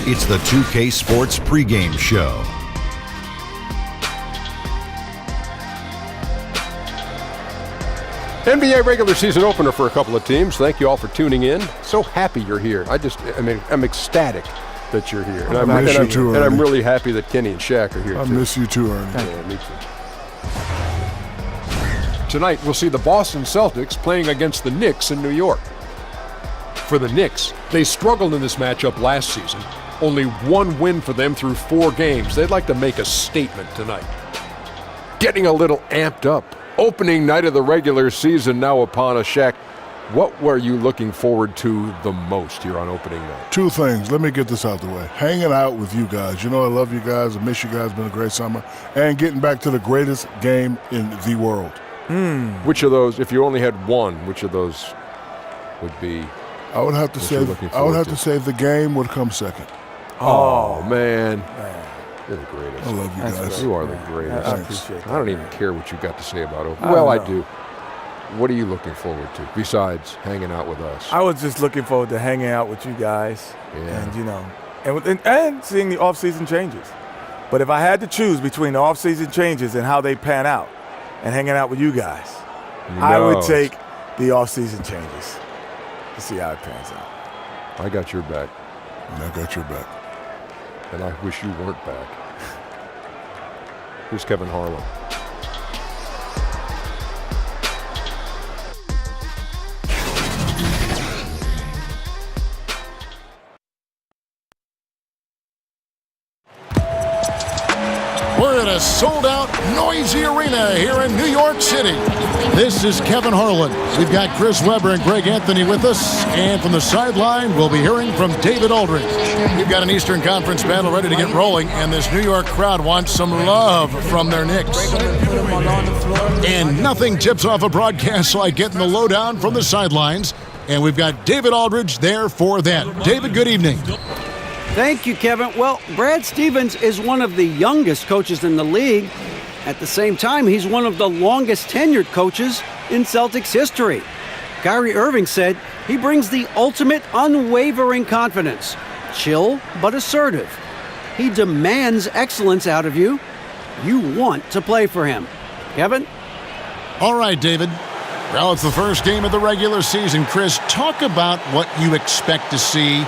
It's the 2K Sports pregame show. NBA regular season opener for a couple of teams. Thank you all for tuning in. So happy you're here. I'm ecstatic that you're here. I miss you too, Ernie. And I'm really happy that Kenny and Shaq are here, too. I miss you too, Ernie. Yeah, me too. Tonight, we'll see the Boston Celtics playing against the Knicks in New York. For the Knicks, they struggled in this matchup last season. Only one win for them through 4 games. They'd like to make a statement tonight. Getting a little amped up. Opening night of the regular season now upon us. Shaq, what were you looking forward to the most here on opening night? 2 things. Let me get this out the way. Hanging out with you guys. You know I love you guys. I miss you guys. It's been a great summer. And getting back to the greatest game in the world. Which of those, if you only had one, which of those would be? I would have to say the game would come second. Oh, man. You're the greatest. I love you guys. You are the greatest. I appreciate that. I don't even care what you got to say about opening. Well, I do. What are you looking forward to besides hanging out with us? I was just looking forward to hanging out with you guys, and seeing the off-season changes. But if I had to choose between the off-season changes and how they pan out, and hanging out with you guys, I would take the off-season changes to see how it pans out. I got your back. And I got your back. And I wish you weren't back. Here's Kevin Harlan. We're in a sold-out, noisy arena here in New York City. This is Kevin Harlan. We've got Chris Webber and Greg Anthony with us. And from the sideline, we'll be hearing from David Aldridge. We've got an Eastern Conference battle ready to get rolling, and this New York crowd wants some love from their Knicks. And nothing tips off a broadcast like getting the lowdown from the sidelines. And we've got David Aldridge there for that. David, good evening. Thank you, Kevin. Well, Brad Stevens is one of the youngest coaches in the league. At the same time, he's one of the longest tenured coaches in Celtics history. Kyrie Irving said he brings the ultimate unwavering confidence. Chill but assertive. He demands excellence out of you. You want to play for him. Kevin? All right, David. Well, it's the first game of the regular season. Chris, talk about what you expect to see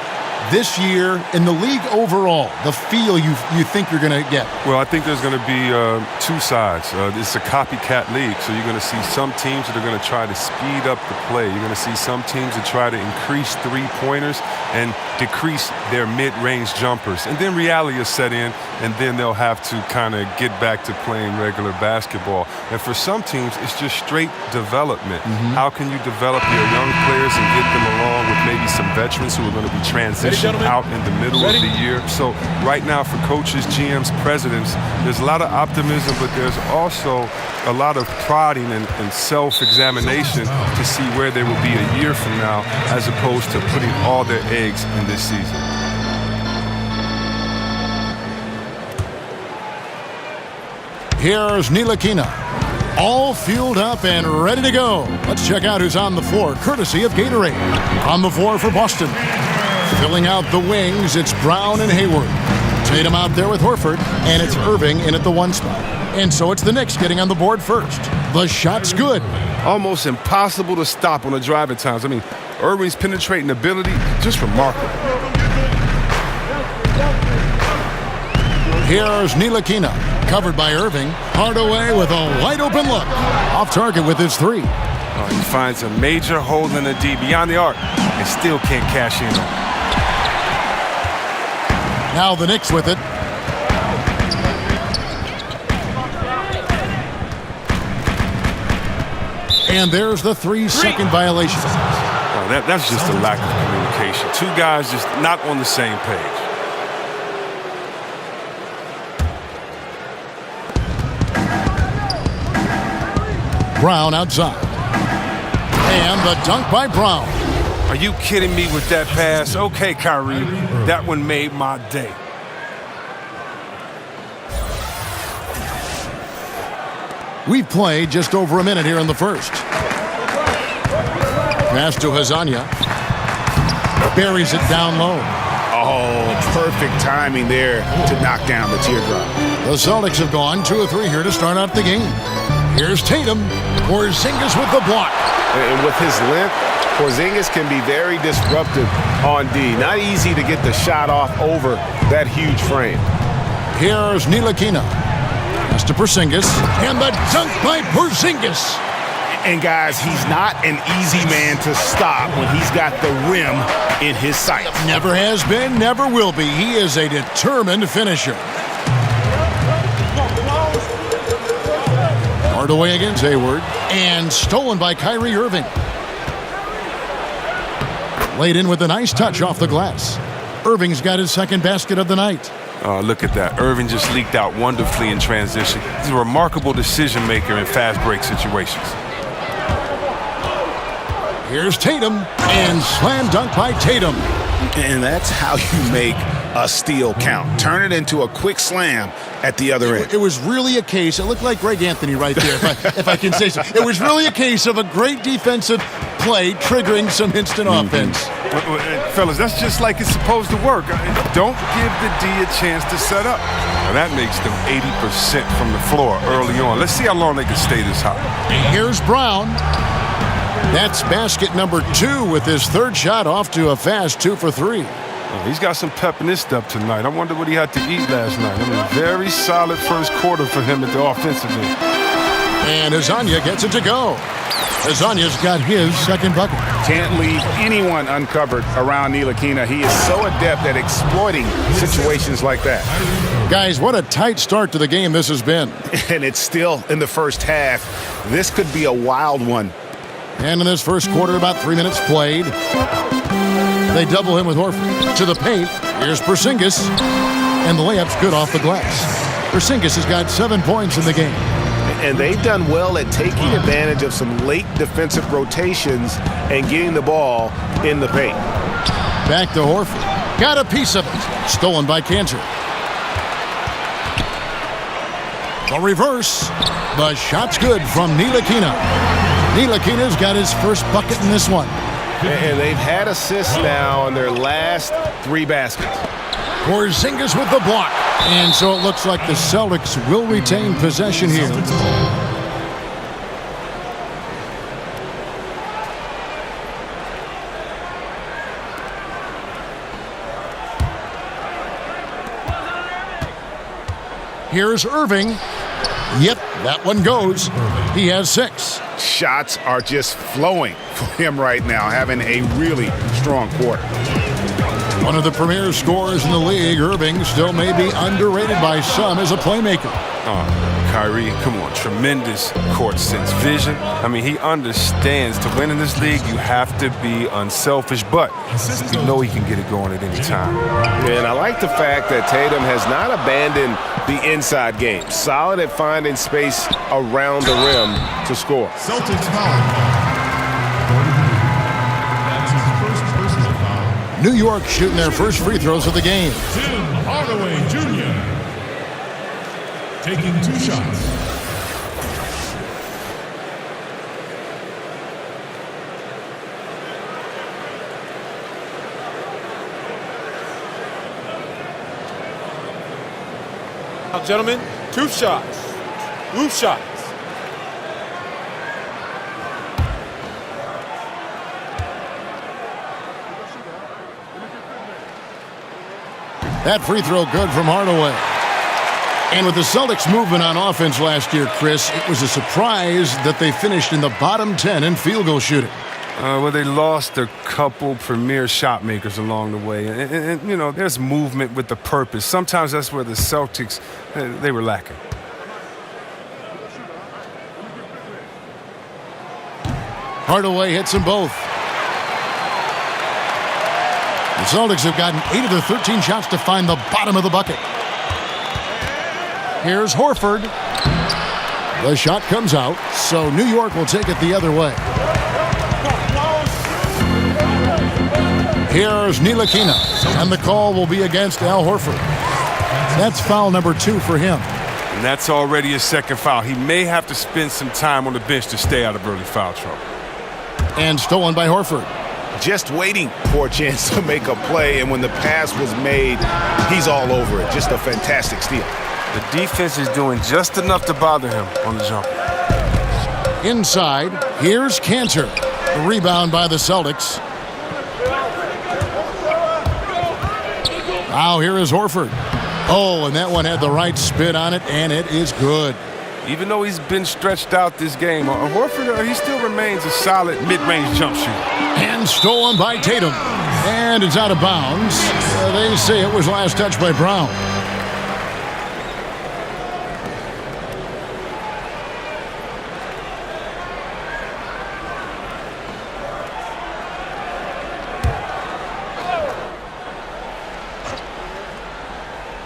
this year in the league overall, the feel you think you're going to get. Well, I think there's going to be 2 sides. It's a copycat league, so you're going to see some teams that are going to try to speed up the play. You're going to see some teams that try to increase three-pointers and decrease their mid-range jumpers. And then reality will set in, and then they'll have to kind of get back to playing regular basketball. And for some teams, it's just straight development. How can you develop your young players and get them along with maybe some veterans who are going to be transitioning out in the middle of the year? So right now for coaches, GMs, presidents, there's a lot of optimism, but there's also a lot of prodding and self-examination to see where they will be a year from now, as opposed to putting all their eggs in this season. Here's Ntilikina, all fueled up and ready to go. Let's check out who's on the floor, courtesy of Gatorade. On the floor for Boston. Filling out the wings, it's Brown and Hayward. Tatum out there with Horford, and it's Irving in at the 1 spot. And so it's the Knicks getting on the board first. The shot's good. Almost impossible to stop on the driving times. I mean, Irving's penetrating ability, just remarkable. Here's Ntilikina, covered by Irving. Hardaway with a wide-open look. Off target with his 3. He finds a major hole in the D beyond the arc and still can't cash in on it. Now the Knicks with it. And there's the 3-second violation. Oh, that's just a lack of communication. 2 guys just not on the same page. Brown outside. And the dunk by Brown. Are you kidding me with that pass? Okay, Kyrie, that one made my day. We've played just over a minute here in the first. Pass to Hazanya. Buries it down low. Oh, perfect timing there to knock down the teardrop. The Celtics have gone 2 of 3 here to start out the game. Here's Tatum. Porzingis with the block. And with his length, Porzingis can be very disruptive on D. Not easy to get the shot off over that huge frame. Here's Ntilikina. Pass to Porzingis. And the dunk by Porzingis. And guys, he's not an easy man to stop when he's got the rim in his sights. Never has been, never will be. He is a determined finisher. Hardaway against Hayward. And stolen by Kyrie Irving. Laid in with a nice touch off the glass. Irving's got his second basket of the night. Oh, look at that. Irving just leaked out wonderfully in transition. He's a remarkable decision maker in fast break situations. Here's Tatum, and slam dunk by Tatum. And that's how you make a steal count. Turn it into a quick slam at the other end. It was really a case, it looked like Greg Anthony right there, if I can say so. It was really a case of a great defensive play triggering some instant offense. Fellas, that's just like it's supposed to work. Don't give the D a chance to set up. Now that makes them 80% from the floor early on. Let's see how long they can stay this hot. Here's Brown. That's basket number 2 with his third shot off to a fast 2 for 3. He's got some pep in his step tonight. I wonder what he had to eat last night. I mean, very solid first quarter for him at the offensive end. And Azania gets it to go. Azania's got his second bucket. Can't leave anyone uncovered around Ntilikina. He is so adept at exploiting situations like that. Guys, what a tight start to the game this has been. And it's still in the first half. This could be a wild one. And in this first quarter, about 3 minutes played. They double him with Horford. To the paint, here's Porzingis. And the layup's good off the glass. Porzingis has got 7 points in the game. And they've done well at taking advantage of some late defensive rotations and getting the ball in the paint. Back to Horford. Got a piece of it. Stolen by Cantor. The reverse. The shot's good from Ntilikina. Ntilikina's got his first bucket in this one. And they've had assists now on their last 3 baskets. Porzingis with the block. And so it looks like the Celtics will retain possession here. Here's Irving. Yep, that one goes. He has 6. Shots are just flowing for him right now, having a really strong quarter. One of the premier scorers in the league, Irving still may be underrated by some as a playmaker. Kyrie, come on, tremendous court sense vision. I mean, he understands to win in this league, you have to be unselfish, but you know he can get it going at any time. And I like the fact that Tatum has not abandoned the inside game. Solid at finding space around the rim to score. Celtics foul. New York shooting their first free throws of the game. Tim Hardaway Jr. taking 2 shots. Now, gentlemen, 2 shots. 2 shots. That free throw good from Hardaway. And with the Celtics movement on offense last year, Chris, it was a surprise that they finished in the bottom 10 in field goal shooting. Well, they lost a couple premier shot makers along the way. And you know, there's movement with the purpose. Sometimes that's where the Celtics, they were lacking. Hardaway hits them both. The Celtics have gotten 8 of their 13 shots to find the bottom of the bucket. Here's Horford. The shot comes out, so New York will take it the other way. Here's Ntilikina, and the call will be against Al Horford. That's foul number 2 for him. And that's already a second foul. He may have to spend some time on the bench to stay out of early foul trouble. And stolen by Horford. just waiting for a chance to make a play, and when the pass was made, he's all over it. Just a fantastic steal. The defense is doing just enough to bother him on the jump. Inside, here's Cantor. The rebound by the Celtics. Now here is Horford. Oh, and that one had the right spin on it, and it is good. Even though he's been stretched out this game, Horford, he still remains a solid mid-range jump shooter. And stolen by Tatum. And it's out of bounds. They say it was last touched by Brown.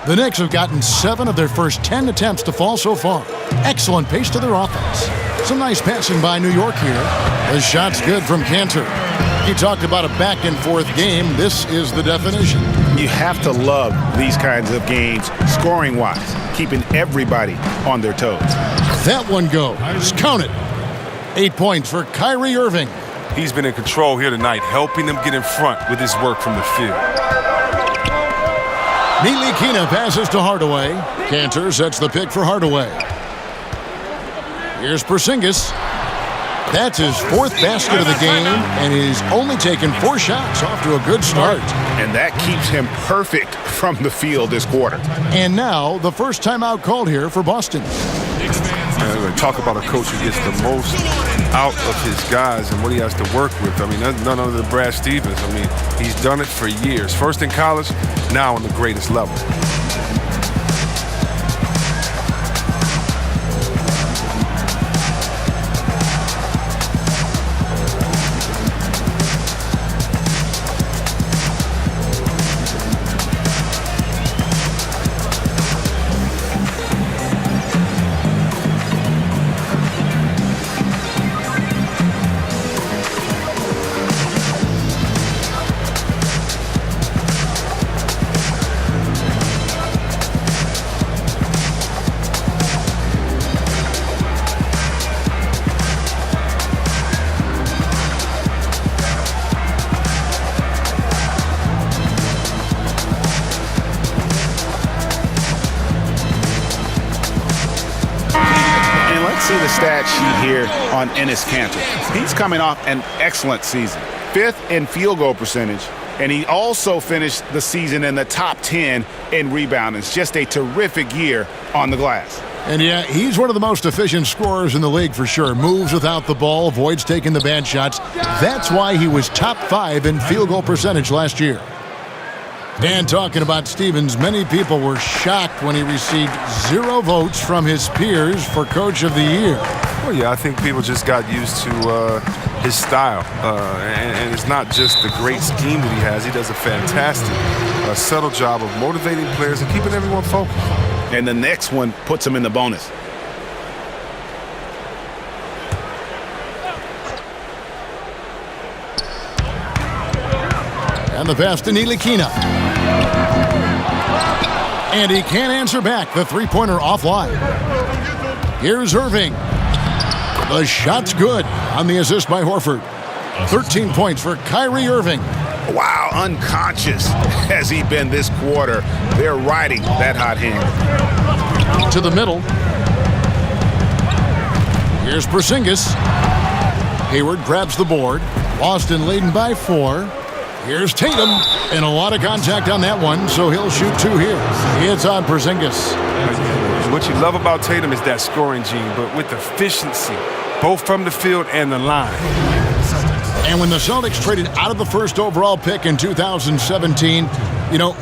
The Knicks have gotten 7 of their first 10 attempts to fall so far. Excellent pace to their offense. Some nice passing by New York here. The shot's good from Cantor. He talked about a back-and-forth game. This is the definition. You have to love these kinds of games, scoring-wise, keeping everybody on their toes. That one goes. Count it. 8 points for Kyrie Irving. He's been in control here tonight, helping them get in front with his work from the field. Ntilikina passes to Hardaway. Cantor sets the pick for Hardaway. Here's Porzingis. That's his 4th basket of the game, and he's only taken 4 shots. Off to a good start. And that keeps him perfect from the field this quarter. And now the first timeout called here for Boston. Talk about a coach who gets the most out of his guys and what he has to work with. I mean, none other than Brad Stevens. I mean, he's done it for years. First in college, now on the greatest level. See the stat sheet here on Enes Kanter. He's coming off an excellent season. 5th in field goal percentage, and he also finished the season in the top 10 in rebounding. It's just a terrific year on the glass. And yeah, he's one of the most efficient scorers in the league for sure. Moves without the ball, avoids taking the bad shots. That's why he was top 5 in field goal percentage last year. And talking about Stevens, many people were shocked when he received 0 votes from his peers for Coach of the Year. Well, yeah, I think people just got used to his style. And it's not just the great scheme that he has. He does a fantastic, subtle job of motivating players and keeping everyone focused. And the next one puts him in the bonus. And the pass to Ntilikina. And he can't answer back. The three-pointer offline. Here's Irving. The shot's good on the assist by Horford. 13 points for Kyrie Irving. Wow, unconscious has he been this quarter. They're riding that hot hand. To the middle. Here's Porzingis. Hayward grabs the board. Boston leading by 4. Here's Tatum, and a lot of contact on that one, so he'll shoot 2 here. It's on Porzingis. What you love about Tatum is that scoring gene, but with efficiency, both from the field and the line. And when the Celtics traded out of the first overall pick in 2017,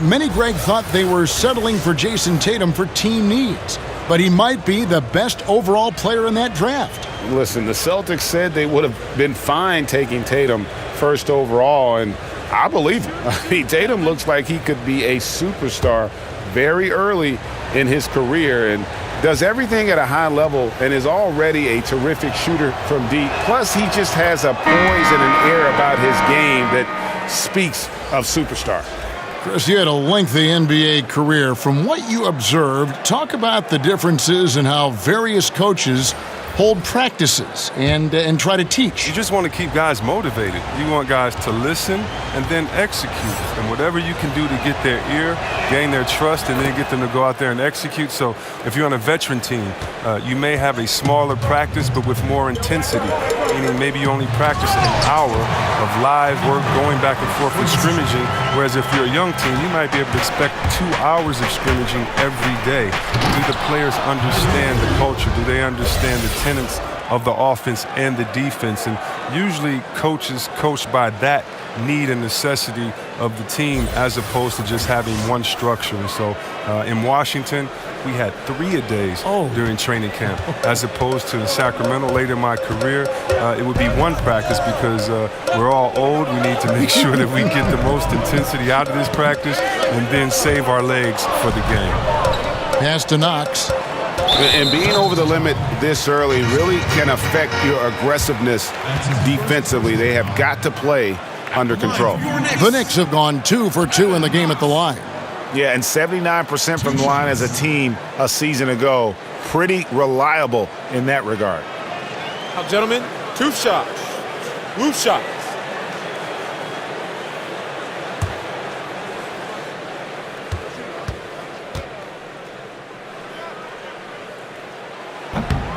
many, Greg, thought they were settling for Jason Tatum for team needs. But he might be the best overall player in that draft. Listen, the Celtics said they would have been fine taking Tatum first overall, and I believe him. I mean, Tatum looks like he could be a superstar very early in his career and does everything at a high level and is already a terrific shooter from deep. Plus, he just has a poise and an air about his game that speaks of superstar. Chris, you had a lengthy NBA career. From what you observed, talk about the differences in how various coaches hold practices and try to teach? You just want to keep guys motivated. You want guys to listen and then execute. And whatever you can do to get their ear, gain their trust, and then get them to go out there and execute. So if you're on a veteran team, you may have a smaller practice but with more intensity, meaning maybe you only practice an hour of live work going back and forth and scrimmaging, whereas if you're a young team, you might be able to expect 2 hours of scrimmaging every day. Do the players understand the culture? Do they understand the tenets of the offense and the defense? And usually coaches coach by that need and necessity of the team as opposed to just having one structure. And so in Washington, we had 3-a-days during training camp, as opposed to in Sacramento later in my career, it would be one practice because we're all old. We need to make sure that we get the most intensity out of this practice and then save our legs for the game. Pass to Knox. And being over the limit this early really can affect your aggressiveness defensively. They have got to play under control. The Knicks have gone 2 for 2 in the game at the line. Yeah, and 79% from the line as a team a season ago. Pretty reliable in that regard. Now, gentlemen, 2 shots. Loose shots.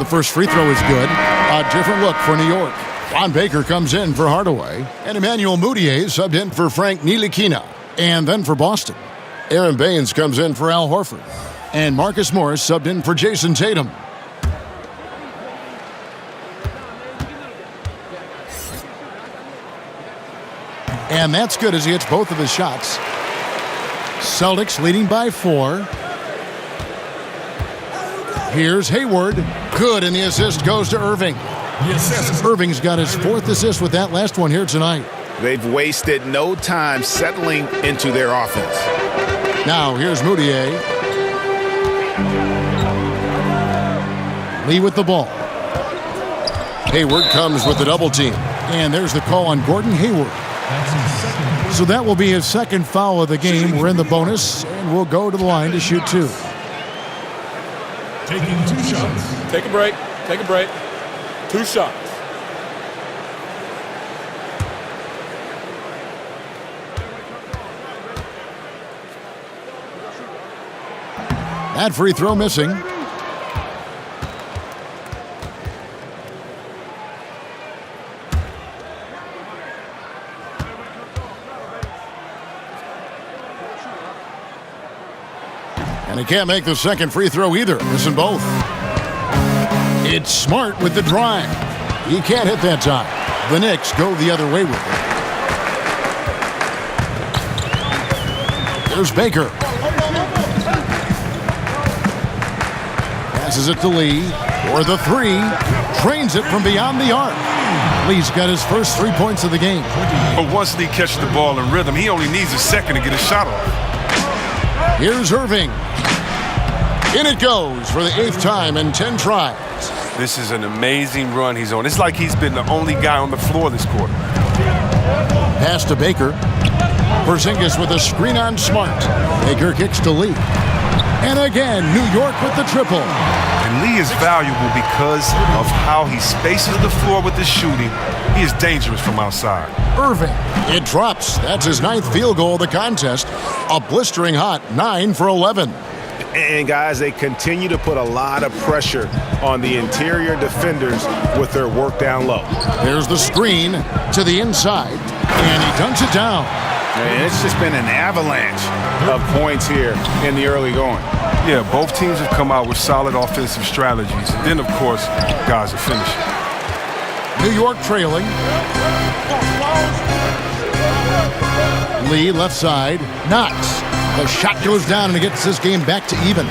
The first free throw is good. A different look for New York. Ron Baker comes in for Hardaway, and Emmanuel Mudiay subbed in for Frank Ntilikina. And then for Boston, Aaron Baines comes in for Al Horford, and Marcus Morris subbed in for Jason Tatum. And that's good as he hits both of his shots. Celtics leading by 4. Here's Hayward. Good, and the assist goes to Irving. Irving's got his 4th assist with that last one here tonight. They've wasted no time settling into their offense. Now here's Mudiay. Lee with the ball. Hayward comes with the double team. And there's the call on Gordon Hayward. So that will be his 2nd foul of the game. We're in the bonus, and we'll go to the line to shoot 2. Taking 2 shots. Take a break. Take a break. 2 shots. That free throw missing. And he can't make the 2nd free throw either. Missing both. It's Smart with the drive. He can't hit that time. The Knicks go the other way with it. There's Baker. Passes it to Lee for the 3. Drains it from beyond the arc. Lee's got his first 3 points of the game. But once Lee catches the ball in rhythm, he only needs a second to get a shot off. Here's Irving. In it goes for the 8th time in 10 tries. This is an amazing run he's on. It's like he's been the only guy on the floor this quarter. Pass to Baker. Porzingis with a screen on Smart. Baker kicks to Lee. And again, New York with the triple. And Lee is valuable because of how he spaces the floor with his shooting. He is dangerous from outside. Irving. It drops. That's his 9th field goal of the contest. A blistering hot 9 for 11. And guys, they continue to put a lot of pressure on the interior defenders with their work down low. There's the screen to the inside, and he dunks it down. And it's just been an avalanche of points here in the early going. Yeah, both teams have come out with solid offensive strategies. And then, of course, guys are finishing. New York trailing. Lee left side. Knox. The shot goes down and it gets this game back to even.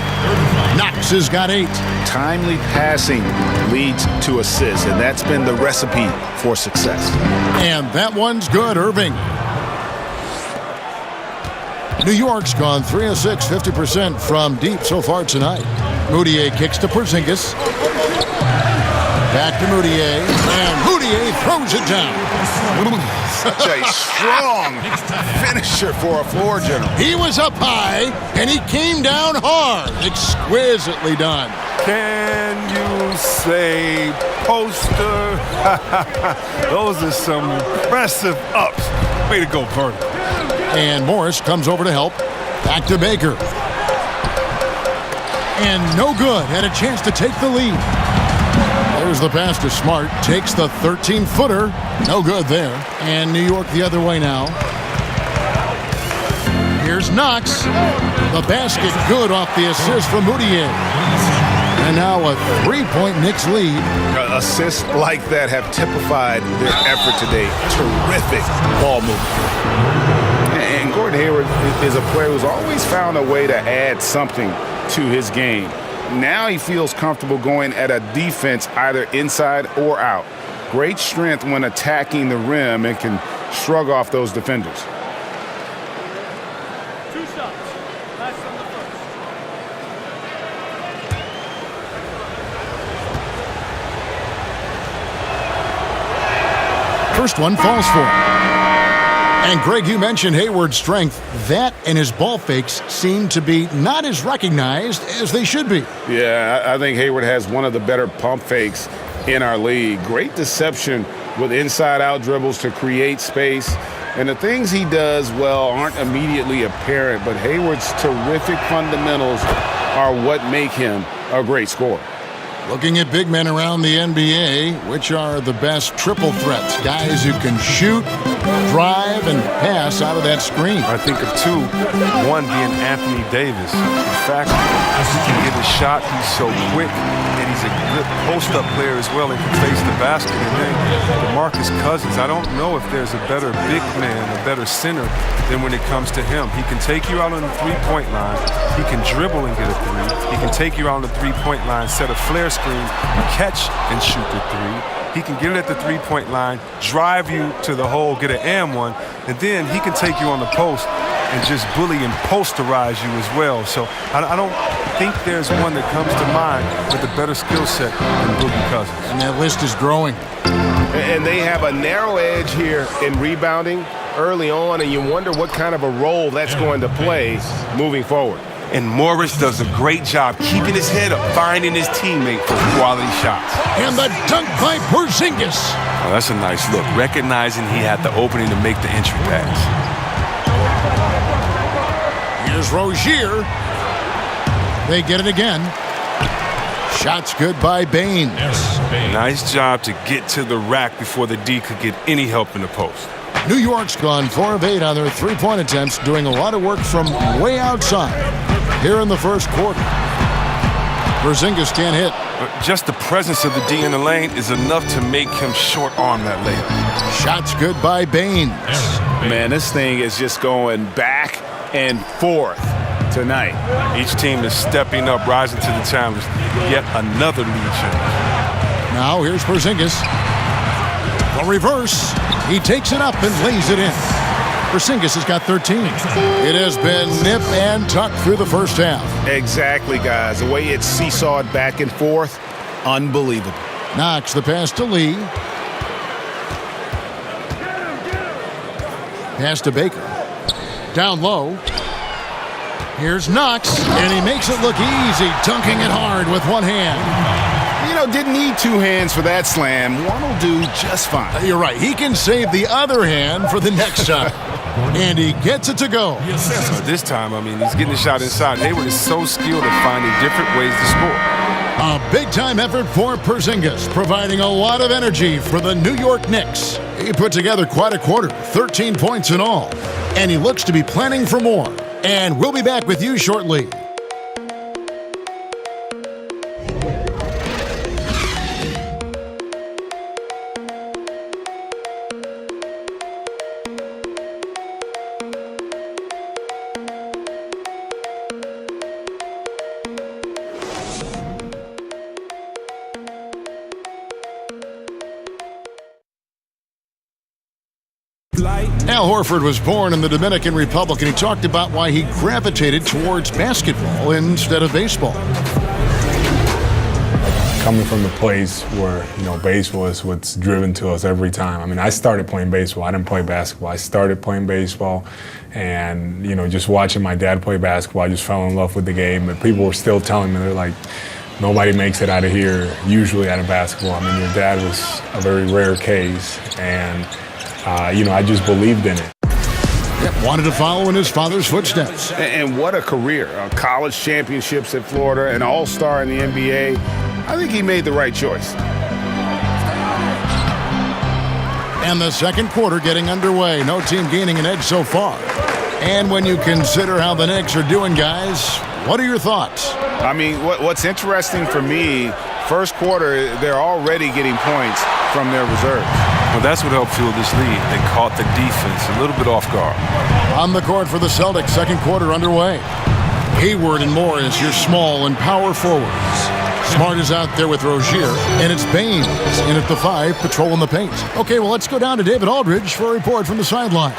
Knox has got 8. Timely passing leads to assists, and that's been the recipe for success. And that one's good, Irving. New York's gone 3 of 6, 50% from deep so far tonight. Mudiay kicks to Porzingis. Back to Mudiay, and Mudiay throws it down. Such a strong finisher for a floor general. He was up high, and he came down hard. Exquisitely done. Can you say poster? Those are some impressive ups. Way to go, Purdy. And Morris comes over to help. Back to Baker. And no good. Had a chance to take the lead. There's the pass to Smart. Takes the 13-footer. No good there. And New York the other way now. Here's Knox. The basket good off the assist from Moutier. And now a 3-point Knicks lead. Assists like that have typified their effort today. Terrific ball movement. And Gordon Hayward is a player who's always found a way to add something to his game. Now he feels comfortable going at a defense either inside or out. Great strength when attacking the rim and can shrug off those defenders. First one falls for him. And Greg, you mentioned Hayward's strength. That and his ball fakes seem to be not as recognized as they should be. Yeah, I think Hayward has one of the better pump fakes in our league. Great deception with inside-out dribbles to create space. And the things he does well aren't immediately apparent, but Hayward's terrific fundamentals are what make him a great scorer. Looking at big men around the NBA, which are the best triple threats? Guys who can shoot, drive, and pass out of that screen. I think of two. One being Anthony Davis. In fact, he can get a shot. He's so quick, and he's a good post-up player as well and can face the basket. And then DeMarcus Cousins, I don't know if there's a better big man, a better center than when it comes to him. He can take you out on the three-point line. He can dribble and get a three. He can take you out on the three-point line, set a flare screen, catch and shoot the three. He can get it at the three-point line, drive you to the hole, get an and one, and then he can take you on the post and just bully and posterize you as well. So I don't think there's one that comes to mind with a better skill set than Boogie Cousins. And that list is growing. And they have a narrow edge here in rebounding early on, and you wonder what kind of a role that's going to play moving forward. And Morris does a great job keeping his head up, finding his teammate for quality shots. And the dunk by Porzingis. Oh, that's a nice look, recognizing he had the opening to make the entry pass. Here's Rozier. They get it again. Shots good by Bain. Nice job to get to the rack before the D could get any help in the post. New York's gone 4 of 8 on their three-point attempts, doing a lot of work from way outside here in the first quarter. Porzingis can't hit. Just the presence of the D in the lane is enough to make him short-arm that layup. Shots good by Bain. Man, this thing is just going back and forth tonight. Each team is stepping up, rising to the challenge. Yet another lead change. Now here's Porzingis. The reverse. He takes it up and lays it in. Porzingis has got 13. It has been nip and tuck through the first half. Exactly, guys. The way it's seesawed back and forth, unbelievable. Knox the pass to Lee. Pass to Baker. Down low. Here's Knox, and he makes it look easy, dunking it hard with one hand. You know, didn't need two hands for that slam. One will do just fine. You're right. He can save the other hand for the next time. And he gets it to go. So this time, I mean, he's getting the shot inside. Hayward is so skilled at finding different ways to score. A big-time effort for Porzingis, providing a lot of energy for the New York Knicks. He put together quite a quarter, 13 points in all. And he looks to be planning for more. And we'll be back with you shortly. Al Horford was born in the Dominican Republic, and he talked about why he gravitated towards basketball instead of baseball. Coming from the place where, baseball is what's driven to us every time. I mean, I started playing baseball. I didn't play basketball. I started playing baseball, and, just watching my dad play basketball, I just fell in love with the game. But people were still telling me, they're like, nobody makes it out of here usually out of basketball. I mean, your dad was a very rare case, and, I just believed in it. Yep, wanted to follow in his father's footsteps. And what a career. College championships at Florida, an all-star in the NBA. I think he made the right choice. And the second quarter getting underway. No team gaining an edge so far. And when you consider how the Knicks are doing, guys, what are your thoughts? I mean, what's interesting for me, first quarter, they're already getting points from their reserves. Well, that's what helped fuel this lead. They caught the defense a little bit off guard. On the court for the Celtics, second quarter underway. Hayward and Morris, your small and power forwards. Smart is out there with Rozier, and it's Baines in at the 5, patrolling the paint. Okay, well, let's go down to David Aldridge for a report from the sideline.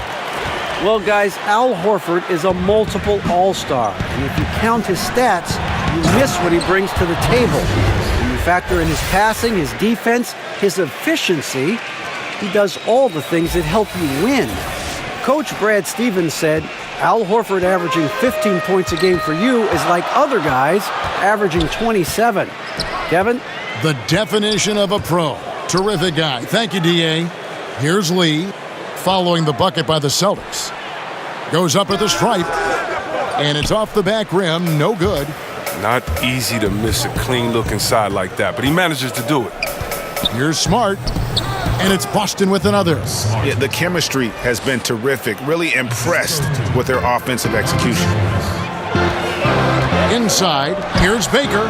Well, guys, Al Horford is a multiple all-star. And if you count his stats, you miss what he brings to the table. When you factor in his passing, his defense, his efficiency, he does all the things that help you win. Coach Brad Stevens said, Al Horford averaging 15 points a game for you is like other guys averaging 27. Kevin? The definition of a pro. Terrific guy. Thank you, D.A. Here's Lee, following the bucket by the Celtics. Goes up at the stripe, and it's off the back rim. No good. Not easy to miss a clean-looking side like that, but he manages to do it. Here's Smart, and it's Boston with another. Yeah, the chemistry has been terrific. Really impressed with their offensive execution. Inside, here's Baker.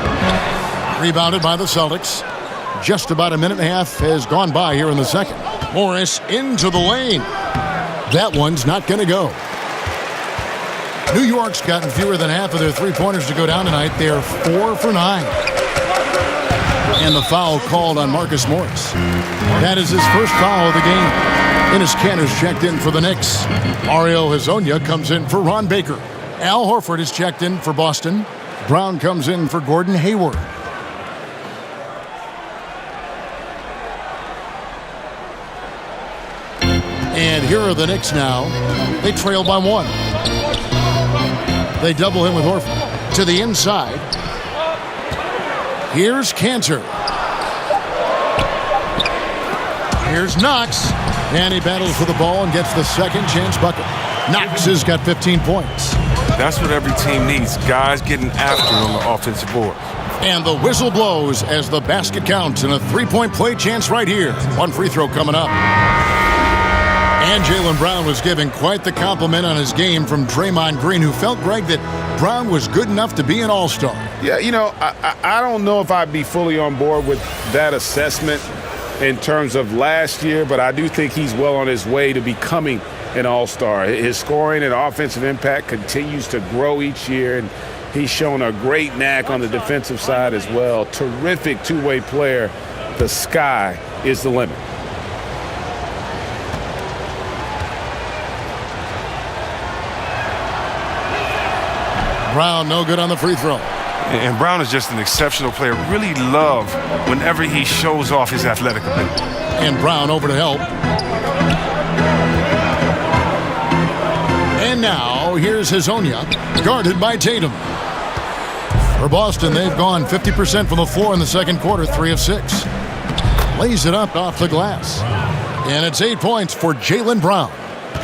Rebounded by the Celtics. Just about a minute and a half has gone by here in the second. Morris into the lane. That one's not going to go. New York's gotten fewer than half of their three-pointers to go down tonight. They're 4 for 9. And the foul called on Marcus Morris. That is his first foul of the game. Enes Kanter's checked in for the Knicks. Mario Hezonja comes in for Ron Baker. Al Horford is checked in for Boston. Brown comes in for Gordon Hayward. And here are the Knicks now. They trail by 1. They double him with Horford. To the inside. Here's Kanter. Here's Knox. And he battles for the ball and gets the second chance bucket. Knox has got 15 points. That's what every team needs, guys getting after it on the offensive board. And the whistle blows as the basket counts and a three-point play chance right here. One free throw coming up. And Jaylen Brown was giving quite the compliment on his game from Draymond Green, who felt, Greg, that Brown was good enough to be an all-star. Yeah, I don't know if I'd be fully on board with that assessment in terms of last year, but I do think he's well on his way to becoming an all-star. His scoring and offensive impact continues to grow each year, and he's shown a great knack on the defensive side as well. Terrific two-way player. The sky is the limit. Brown no good on the free throw. And Brown is just an exceptional player. Really love whenever he shows off his athletic ability. And Brown over to help. And now here's Hezonja, guarded by Tatum. For Boston, they've gone 50% from the floor in the second quarter, 3 of 6. Lays it up off the glass. And it's 8 points for Jaylen Brown.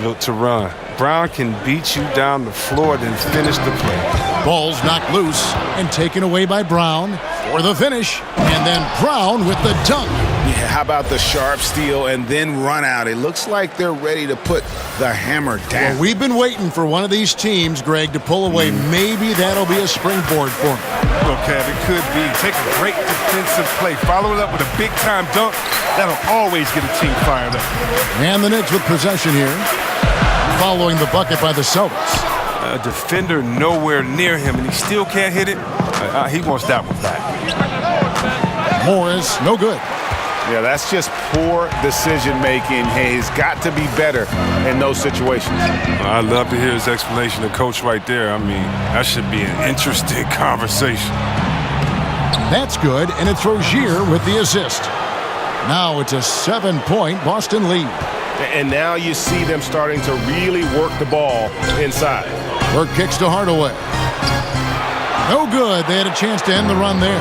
Built to run. Brown can beat you down the floor, then finish the play. Ball's knocked loose and taken away by Brown for the finish. And then Brown with the dunk. Yeah, how about the sharp steal and then run out? It looks like they're ready to put the hammer down. Well, we've been waiting for one of these teams, Greg, to pull away. Maybe that'll be a springboard for them. Okay, it could be. Take a great defensive play. Follow it up with a big-time dunk. That'll always get a team fired up. And the Knicks with possession here, following the bucket by the Celtics. A defender nowhere near him, and he still can't hit it. He wants that one back. Morris, no good. Yeah, that's just poor decision-making. He's got to be better in those situations. I'd love to hear his explanation to Coach right there. I mean, that should be an interesting conversation. That's good, and it's Rozier with the assist. Now it's a 7-point Boston lead. And now you see them starting to really work the ball inside. Work kicks to Hardaway. No good. They had a chance to end the run there.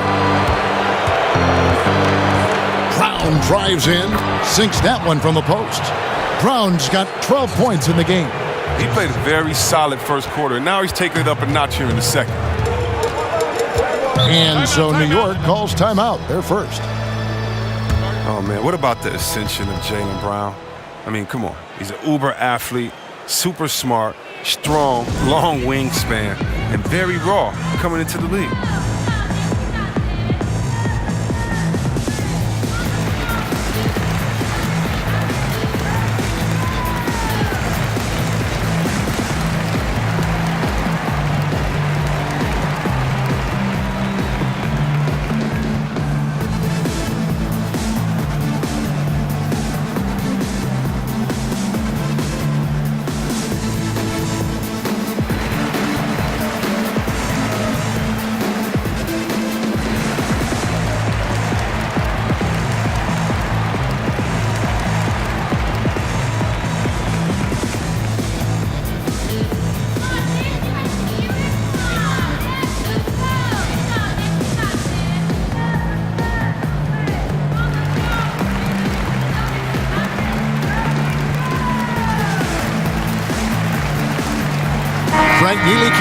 Brown drives in, sinks that one from the post. Brown's got 12 points in the game. He played a very solid first quarter, and now he's taking it up a notch here in the second. And so New York calls timeout. They're first. Oh, man, what about the ascension of Jaylen Brown? I mean, come on. He's an uber athlete, super smart, strong, long wingspan, and very raw coming into the league.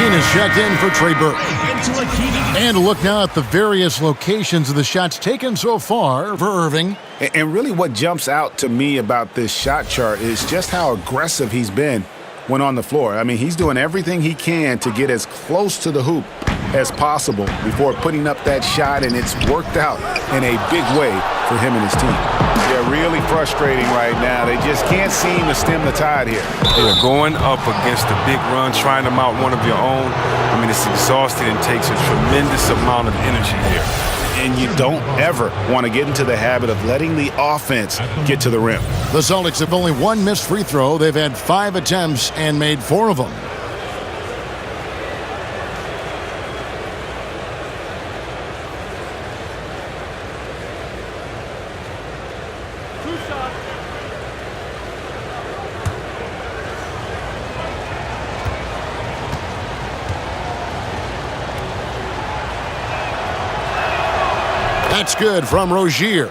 Is checked in for Trey Burke. And a look now at the various locations of the shots taken so far for Irving. And really what jumps out to me about this shot chart is just how aggressive he's been when on the floor. I mean, he's doing everything he can to get as close to the hoop as possible before putting up that shot, and it's worked out in a big way for him and his team. They're really frustrating right now. They just can't seem to stem the tide here. They're going up against a big run, trying to mount one of your own. I mean, it's exhausting and takes a tremendous amount of energy here. And you don't ever want to get into the habit of letting the offense get to the rim. The Celtics have only one missed free throw. They've had 5 attempts and made 4 of them. That's good from Rozier.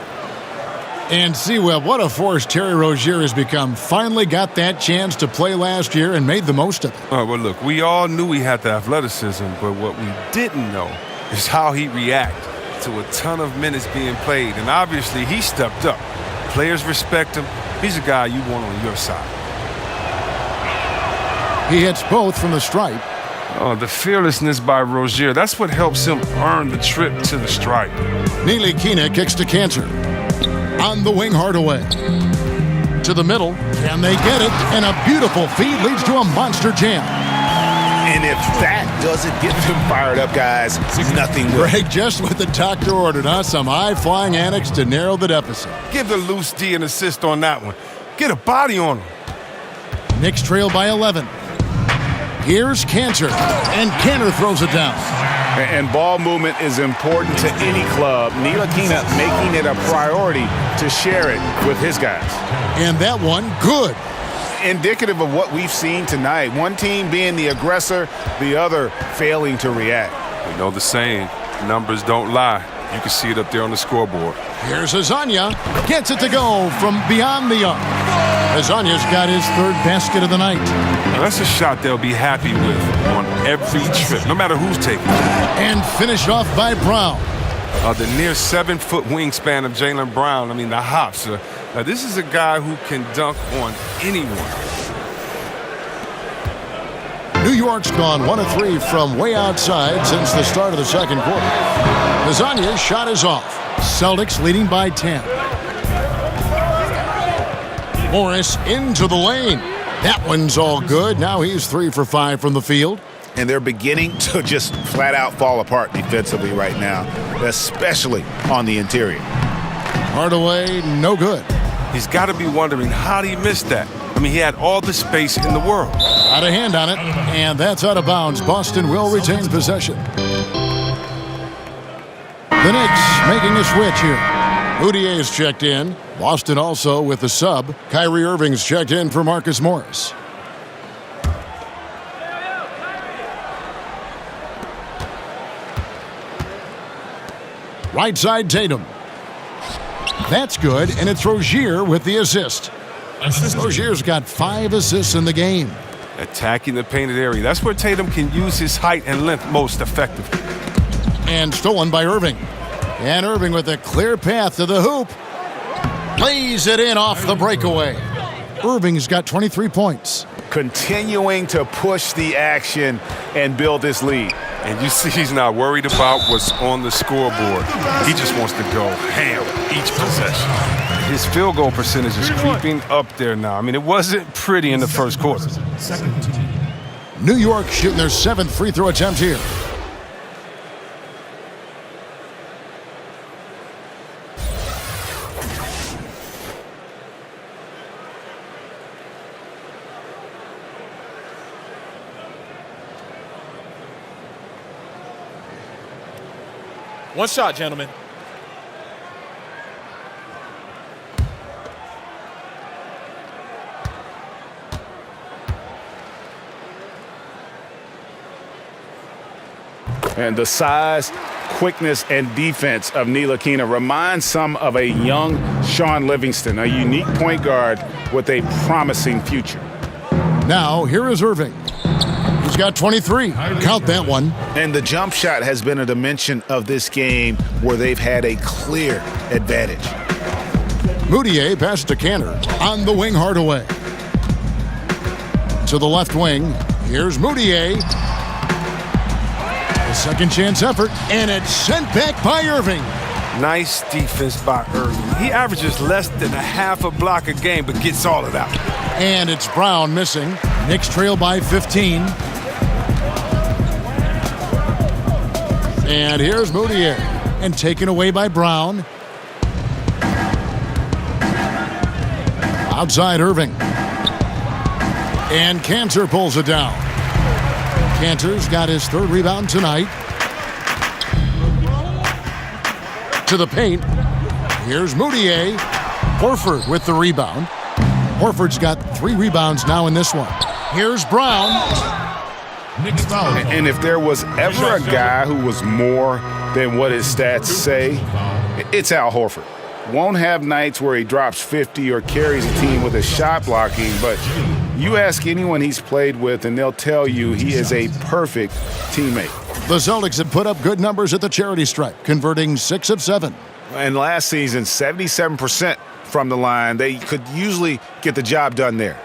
And see, well, what a force Terry Rozier has become. Finally got that chance to play last year and made the most of it. Well, look, we all knew he had the athleticism, but what we didn't know is how he reacted to a ton of minutes being played. And obviously, he stepped up. Players respect him. He's a guy you want on your side. He hits both from the stripe. Oh, the fearlessness by Rozier. That's what helps him earn the trip to the stripe. Neely Kina kicks to Cantor. On the wing, Hardaway. To the middle. Can they get it? And a beautiful feed leads to a monster jam. And if that doesn't get them fired up, guys, nothing will. Greg, just what the doctor ordered, huh? Some high-flying annex to narrow the deficit. Give the loose D an assist on that one. Get a body on him. Knicks trail by 11. Here's Cantor, and Cantor throws it down. And ball movement is important to any club. Ntilikina making it a priority to share it with his guys. And that one, good. Indicative of what we've seen tonight. One team being the aggressor, the other failing to react. We know the saying, numbers don't lie. You can see it up there on the scoreboard. Here's Azania. Gets it to go from beyond the arc. Azania's got his 3rd basket of the night. Now that's a shot they'll be happy with on every trip, no matter who's taking it. And finished off by Brown. The near 7-foot wingspan of Jaylen Brown. I mean, the hops. This is a guy who can dunk on anyone. New York's gone 1 of 3 from way outside since the start of the second quarter. Azania's shot is off. Celtics leading by 10. Morris into the lane. That one's all good. Now he's 3 for 5 from the field. And they're beginning to just flat out fall apart defensively right now, especially on the interior. Hardaway, no good. He's got to be wondering, how did he miss that? I mean, he had all the space in the world. Got a hand on it, and that's out of bounds. Boston will retain possession. The Knicks making a switch here. Houdier's checked in. Boston also with the sub. Kyrie Irving's checked in for Marcus Morris. Right side Tatum. That's good, and it's Rozier with the assist. Rozier's got 5 assists in the game. Attacking the painted area. That's where Tatum can use his height and length most effectively. And stolen by Irving. And Irving with a clear path to the hoop. Lays it in off the breakaway. Irving's got 23 points. Continuing to push the action and build this lead. And you see he's not worried about what's on the scoreboard. He just wants to go ham each possession. His field goal percentage is creeping up there now. I mean, it wasn't pretty in the first quarter. New York shooting their 7th free throw attempt here. One shot, gentlemen. And the size, quickness, and defense of Ntilikina reminds some of a young Sean Livingston, a unique point guard with a promising future. Now, here is Irving. He's got 23. Count that one. And the jump shot has been a dimension of this game where they've had a clear advantage. Moutier passes to Cantor on the wing Hardaway. To the left wing, here's Moutier. A second chance effort, and it's sent back by Irving. Nice defense by Irving. He averages less than a half a block a game, but gets all of that. And it's Brown missing. Knicks trail by 15. And here's Moutier. And taken away by Brown. Outside Irving. And Cantor pulls it down. Cantor's got his 3rd rebound tonight. To the paint. Here's Moutier. Horford with the rebound. Horford's got 3 rebounds now in this one. Here's Brown. And if there was ever a guy who was more than what his stats say, it's Al Horford. Won't have nights where he drops 50 or carries a team with his shot blocking, but you ask anyone he's played with and they'll tell you he is a perfect teammate. The Celtics have put up good numbers at the charity stripe, converting 6 of 7. And last season, 77% from the line. They could usually get the job done there.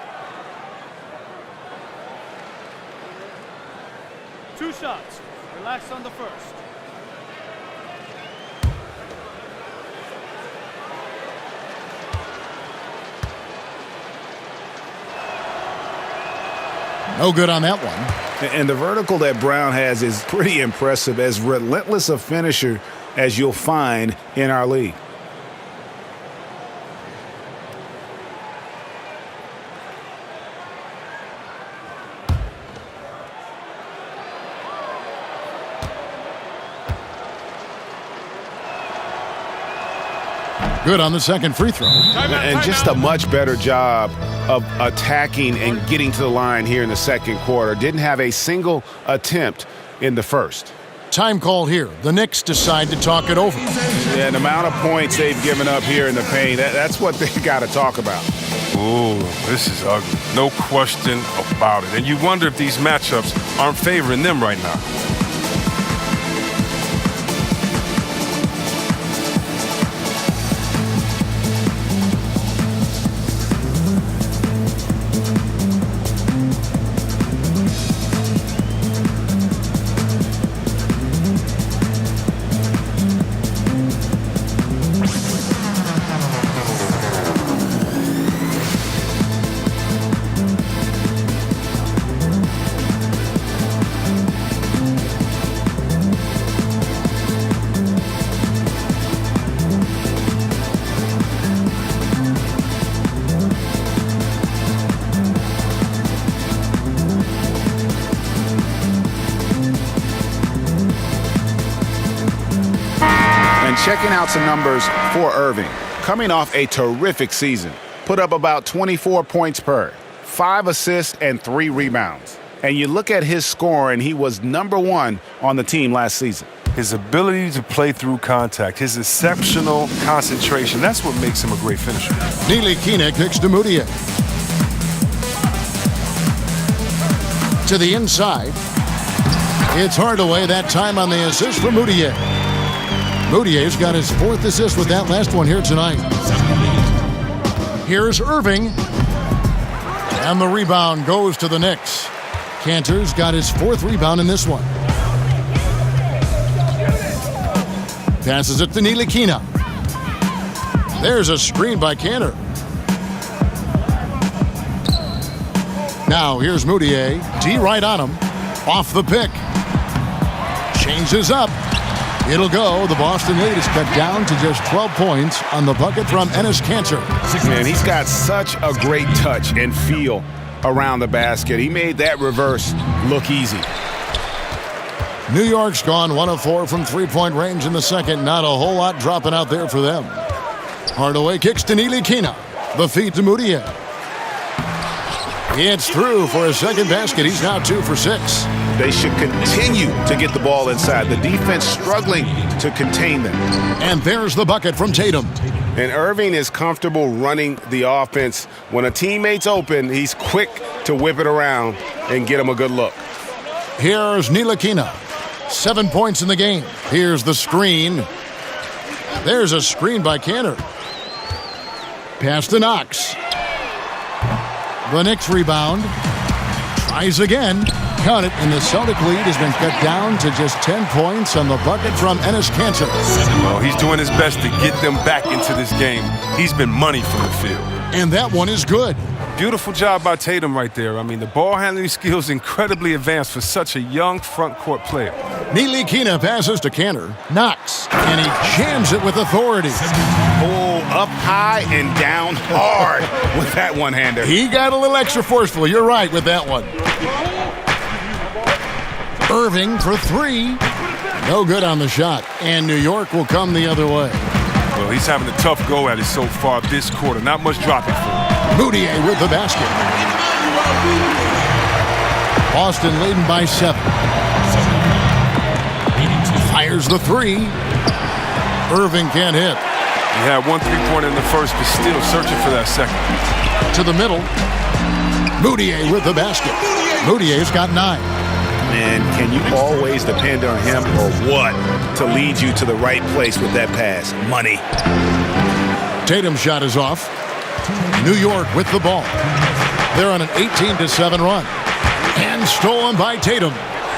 2 shots. Relax on the first. No good on that one. And the vertical that Brown has is pretty impressive, as relentless a finisher as you'll find in our league. Good on the second free throw. And just a much better job of attacking and getting to the line here in the second quarter. Didn't have a single attempt in the first. Time call here. The Knicks decide to talk it over. Yeah, the amount of points they've given up here in the paint, that's what they've got to talk about. Ooh, this is ugly. No question about it. And you wonder if these matchups aren't favoring them right now. Checking out some numbers for Irving. Coming off a terrific season, put up about 24 points per, 5 assists, and 3 rebounds. And you look at his scoring, he was #1 on the team last season. his ability to play through contact, his exceptional concentration. That's what makes him a great finisher. Ntilikina kicks to Mudiay. To the inside. It's Hardaway that time on the assist for Mudiay. Mudiay's got his 4th assist with that last one here tonight. Here's Irving. And the rebound goes to the Knicks. Kanter's got his 4th rebound in this one. Passes it to Ntilikina. There's a screen by Kanter. Now here's Mudiay. D right on him. Off the pick. Changes up. It'll go. The Boston lead is cut down to just 12 points on the bucket from Enes Kanter. Man, he's got such a great touch and feel around the basket. He made that reverse look easy. New York's gone 1 of 4 from three-point range in the second. Not a whole lot dropping out there for them. Hardaway kicks to Ntilikina. The feed to Mudiay. It's through for a second basket. He's now 2 for 6. They should continue to get the ball inside. The defense struggling to contain them. And there's the bucket from Tatum. And Irving is comfortable running the offense. When a teammate's open, he's quick to whip it around and get him a good look. Here's Ntilikina. 7 points in the game. Here's the screen. There's a screen by Kanter. Pass to Knox. The Knicks rebound. Tries again. Count it, and the Celtic lead has been cut down to just 10 points on the bucket from Enes Kanter. Well, he's doing his best to get them back into this game. He's been money from the field. And that one is good. Beautiful job by Tatum right there. I mean, the ball handling skills incredibly advanced for such a young front court player. Ntilikina passes to Kanter. Knox, and he jams it with authority. Pull up high and down hard with that one-hander. He got a little extra forceful. You're right with that one. Irving for 3. No good on the shot. And New York will come the other way. Well, he's having a tough go at it so far this quarter. Not much dropping for him. Mudiay with the basket. Boston leading by 7. Fires the 3. Irving can't hit. He had 1 3-pointer in the first, but still searching for that second. To the middle. Mudiay with the basket. Mudiyay's got 9. And can you always depend on him or what to lead you to the right place with that pass? Money. Tatum's shot is off. New York with the ball. They're on an 18-7 run. And stolen by Tatum.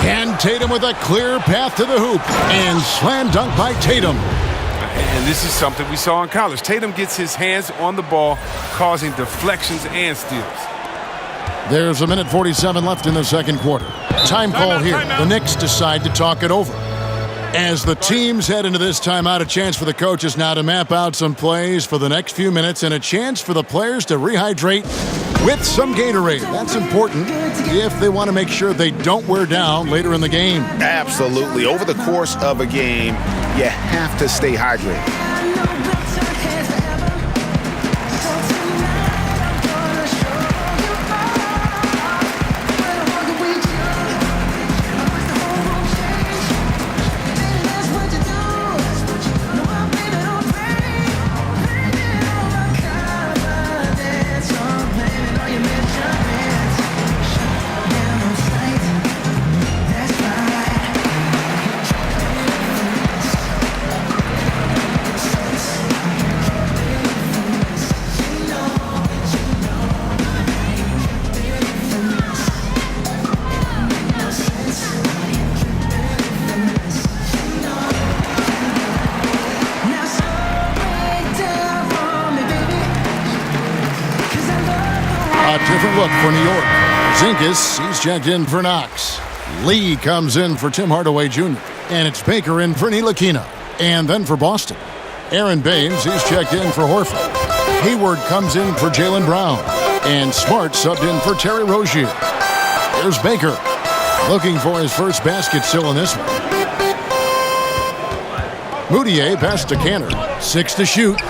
And Tatum with a clear path to the hoop. And slam dunk by Tatum. And this is something we saw in college. Tatum gets his hands on the ball, causing deflections and steals. There's 1:47 left in the second quarter. Time call here. The Knicks decide to talk it over. As the teams head into this timeout, a chance for the coaches now to map out some plays for the next few minutes and a chance for the players to rehydrate with some Gatorade. That's important if they want to make sure they don't wear down later in the game. Absolutely. Over the course of a game, you have to stay hydrated. Different look for New York. Porzingis, he's checked in for Knox. Lee comes in for Tim Hardaway Jr. And it's Baker in for Ntilikina. And then for Boston, Aaron Baines, he's checked in for Horford. Hayward comes in for Jaylen Brown. And Smart subbed in for Terry Rozier. There's Baker, looking for his first basket still in this one. Mudiay passed to Kanter. 6 to shoot.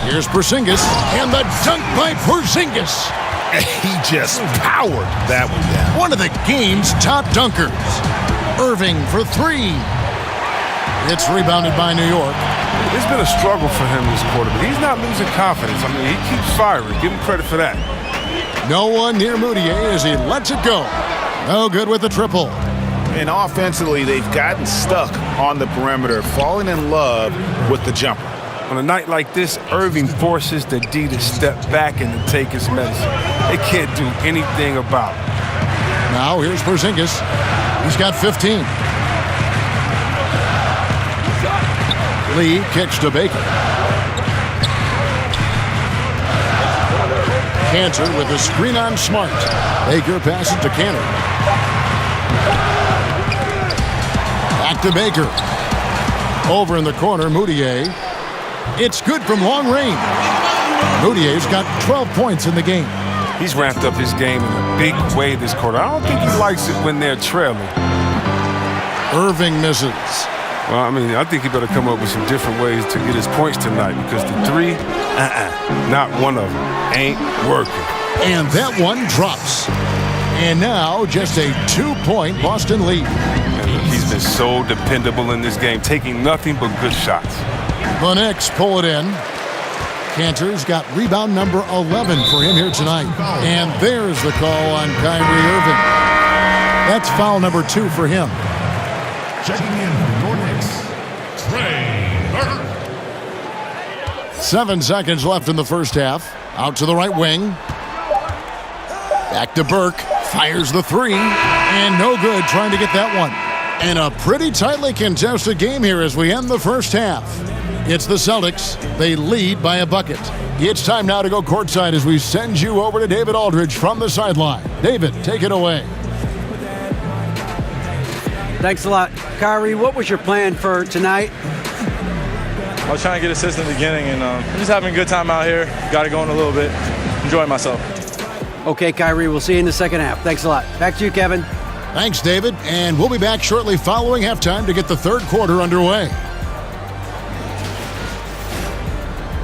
Here's Porzingis, and the dunk by Porzingis. He just powered that one down. One of the game's top dunkers. Irving for three. It's rebounded by New York. It's been a struggle for him this quarter, but he's not losing confidence. I mean, he keeps firing. Give him credit for that. No one near Moutier as he lets it go. No good with the triple. And offensively, they've gotten stuck on the perimeter, falling in love with the jumper. On a night like this, Irving forces the D to step back and to take his medicine. They can't do anything about it. Now here's Porzingis. He's got 15. Lee kicks to Baker. Cantor with a screen on Smart. Baker passes to Cantor. Back to Baker. Over in the corner, Moutier. It's good from long range. Moutier's got 12 points in the game. He's ramped up his game in a big way this quarter. I don't think he likes it when they're trailing. Irving misses. Well, I mean, I think he better come up with some different ways to get his points tonight because the three, not one of them, ain't working. And that one drops. And now just a 2-point Boston lead. And he's been so dependable in this game, taking nothing but good shots. The Knicks pull it in. Cantor's got rebound number 11 for him here tonight. And there's the call on Kyrie Irving. That's foul number 2 for him. Checking in for your Knicks, Trey Burke. 7 seconds left in the first half. Out to the right wing. Back to Burke. Fires the three. And no good trying to get that one. And a pretty tightly contested game here as we end the first half. It's the Celtics. They lead by a bucket. It's time now to go courtside as we send you over to David Aldridge from the sideline. David, take it away. Thanks a lot. Kyrie, what was your plan for tonight? I was trying to get assists in the beginning, and I'm just having a good time out here. Got it going a little bit. Enjoying myself. Okay, Kyrie, we'll see you in the second half. Thanks a lot. Back to you, Kevin. Thanks, David. And we'll be back shortly following halftime to get the third quarter underway.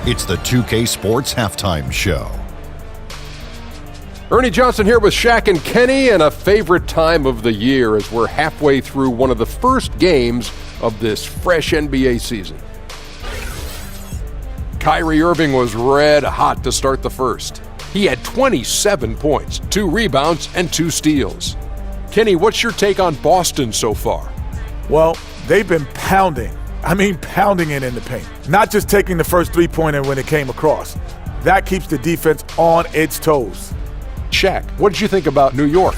It's the 2K Sports Halftime Show. Ernie Johnson here with Shaq and Kenny, and a favorite time of the year as we're halfway through one of the first games of this fresh NBA season. Kyrie Irving was red hot to start the first. He had 27 points, 2 rebounds, and 2 steals. Kenny, what's your take on Boston so far? Well, they've been pounding it in the paint. Not just taking the first three-pointer when it came across. That keeps the defense on its toes. Shaq, what did you think about New York?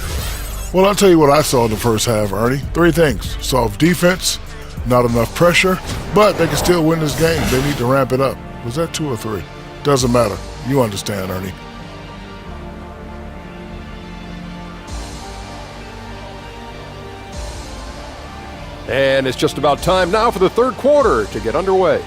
Well, I'll tell you what I saw in the first half, Ernie. 3 things. Soft defense, not enough pressure, but they can still win this game. They need to ramp it up. Was that 2 or 3? Doesn't matter. You understand, Ernie. And it's just about time now for the third quarter to get underway.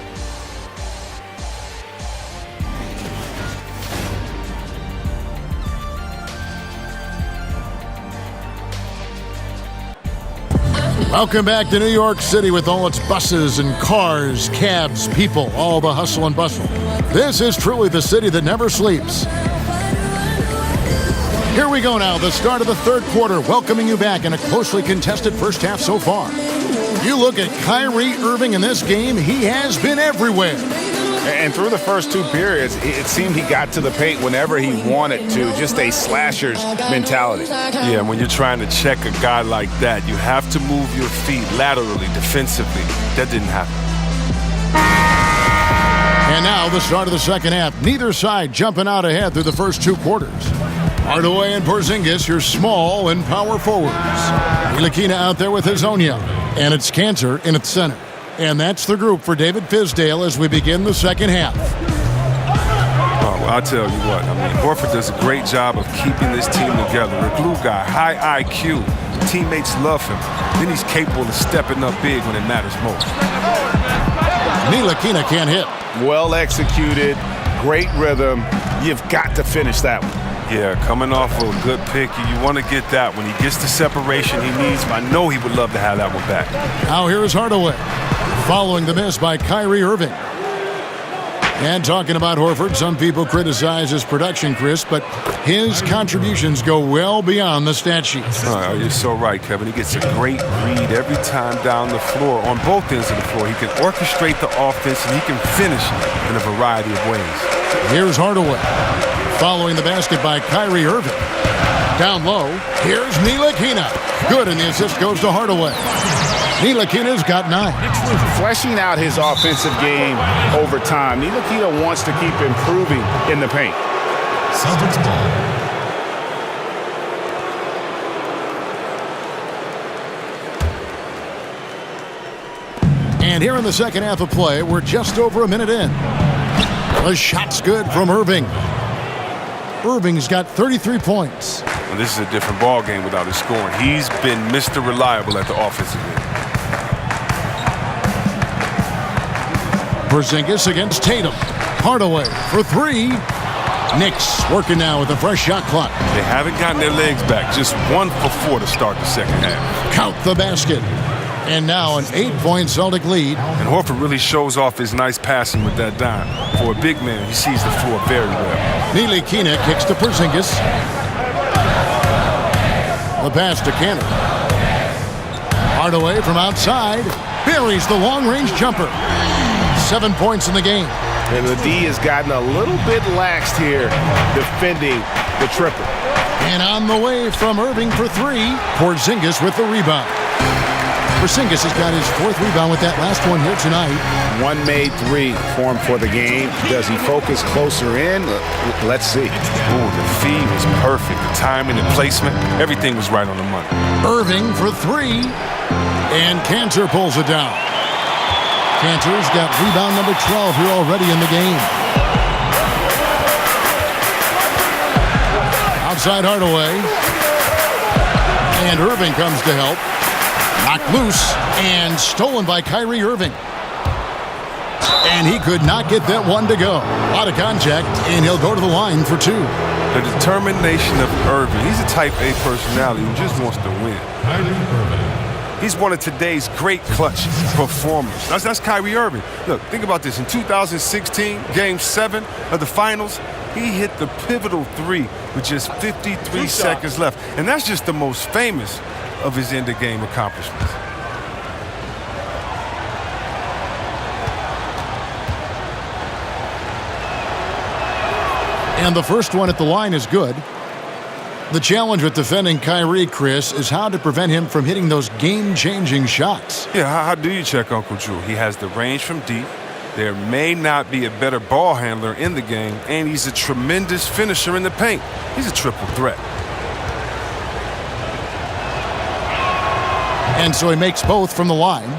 Welcome back to New York City with all its buses and cars, cabs, people, all the hustle and bustle. This is truly the city that never sleeps. Here we go now, the start of the third quarter, welcoming you back in a closely contested first half so far. You look at Kyrie Irving in this game, he has been everywhere. And through the first 2 periods, it seemed he got to the paint whenever he wanted to, just a slasher's mentality. Yeah, when you're trying to check a guy like that, you have to move your feet laterally, defensively. That didn't happen. And now the start of the second half. Neither side jumping out ahead through the first 2 quarters. Hardaway and Porzingis, your small and power forwards. Ntilikina out there with Hazonia. And it's Cantor in its center. And that's the group for David Fizdale as we begin the second half. Oh, well, I'll tell you what. I mean, Horford does a great job of keeping this team together. A glue guy, high IQ. Teammates love him. Then he's capable of stepping up big when it matters most. Ntilikina can't hit. Well executed, great rhythm. You've got to finish that one. Yeah, coming off of a good pick, you want to get that when he gets the separation he needs. I know he would love to have that one back. Now here is Hardaway, following the miss by Kyrie Irving. And talking about Horford, some people criticize his production, Chris, but his contributions go well beyond the stat sheet. You're so right, Kevin. He gets a great read every time down the floor, on both ends of the floor. He can orchestrate the offense, and he can finish in a variety of ways. Here's Hardaway. Following the basket by Kyrie Irving. Down low, here's Ntilikina. Good, and the assist goes to Hardaway. Ntilikina's got 9. Fleshing out his offensive game over time. Ntilikina wants to keep improving in the paint. Celtics ball. And here in the second half of play, we're just over a minute in. The shot's good from Irving. Irving's got 33 points. Well, this is a different ball game without his scoring. He's been Mr. Reliable at the offensive end. Porzingis against Tatum. Hardaway for 3. Knicks working now with a fresh shot clock. They haven't gotten their legs back. Just 1 for 4 to start the second half. Count the basket. And now an 8-point Celtic lead. And Horford really shows off his nice passing with that dime. For a big man, he sees the floor very well. Ntilikina kicks to Porzingis. The pass to Cantor. Hardaway from outside. Buries the long-range jumper. 7 points in the game. And the D has gotten a little bit laxed here defending the triple. And on the way from Irving for 3. Porzingis with the rebound. Porzingis has got his 4th rebound with that last one here tonight. 1 made 3 for him for the game. Does he focus closer in? Let's see. Ooh, the feed was perfect. The timing, the placement, everything was right on the money. Irving for 3. And Cantor pulls it down. Cantor's got rebound number 12 here already in the game. Outside Hardaway. And Irving comes to help. Knocked loose and stolen by Kyrie Irving. And he could not get that one to go. A lot of contact, and he'll go to the line for 2. The determination of Irving. He's a type A personality who just wants to win. He's one of today's great clutch performers. That's Kyrie Irving. Look, think about this. In 2016, Game 7 of the Finals, he hit the pivotal 3 with just 53 seconds left. And that's just the most famous of his end-of-game accomplishments. And the first one at the line is good. The challenge with defending Kyrie, Chris, is how to prevent him from hitting those game-changing shots. Yeah, how do you check Uncle Drew? He has the range from deep. There may not be a better ball handler in the game, and he's a tremendous finisher in the paint. He's a triple threat. And so he makes both from the line.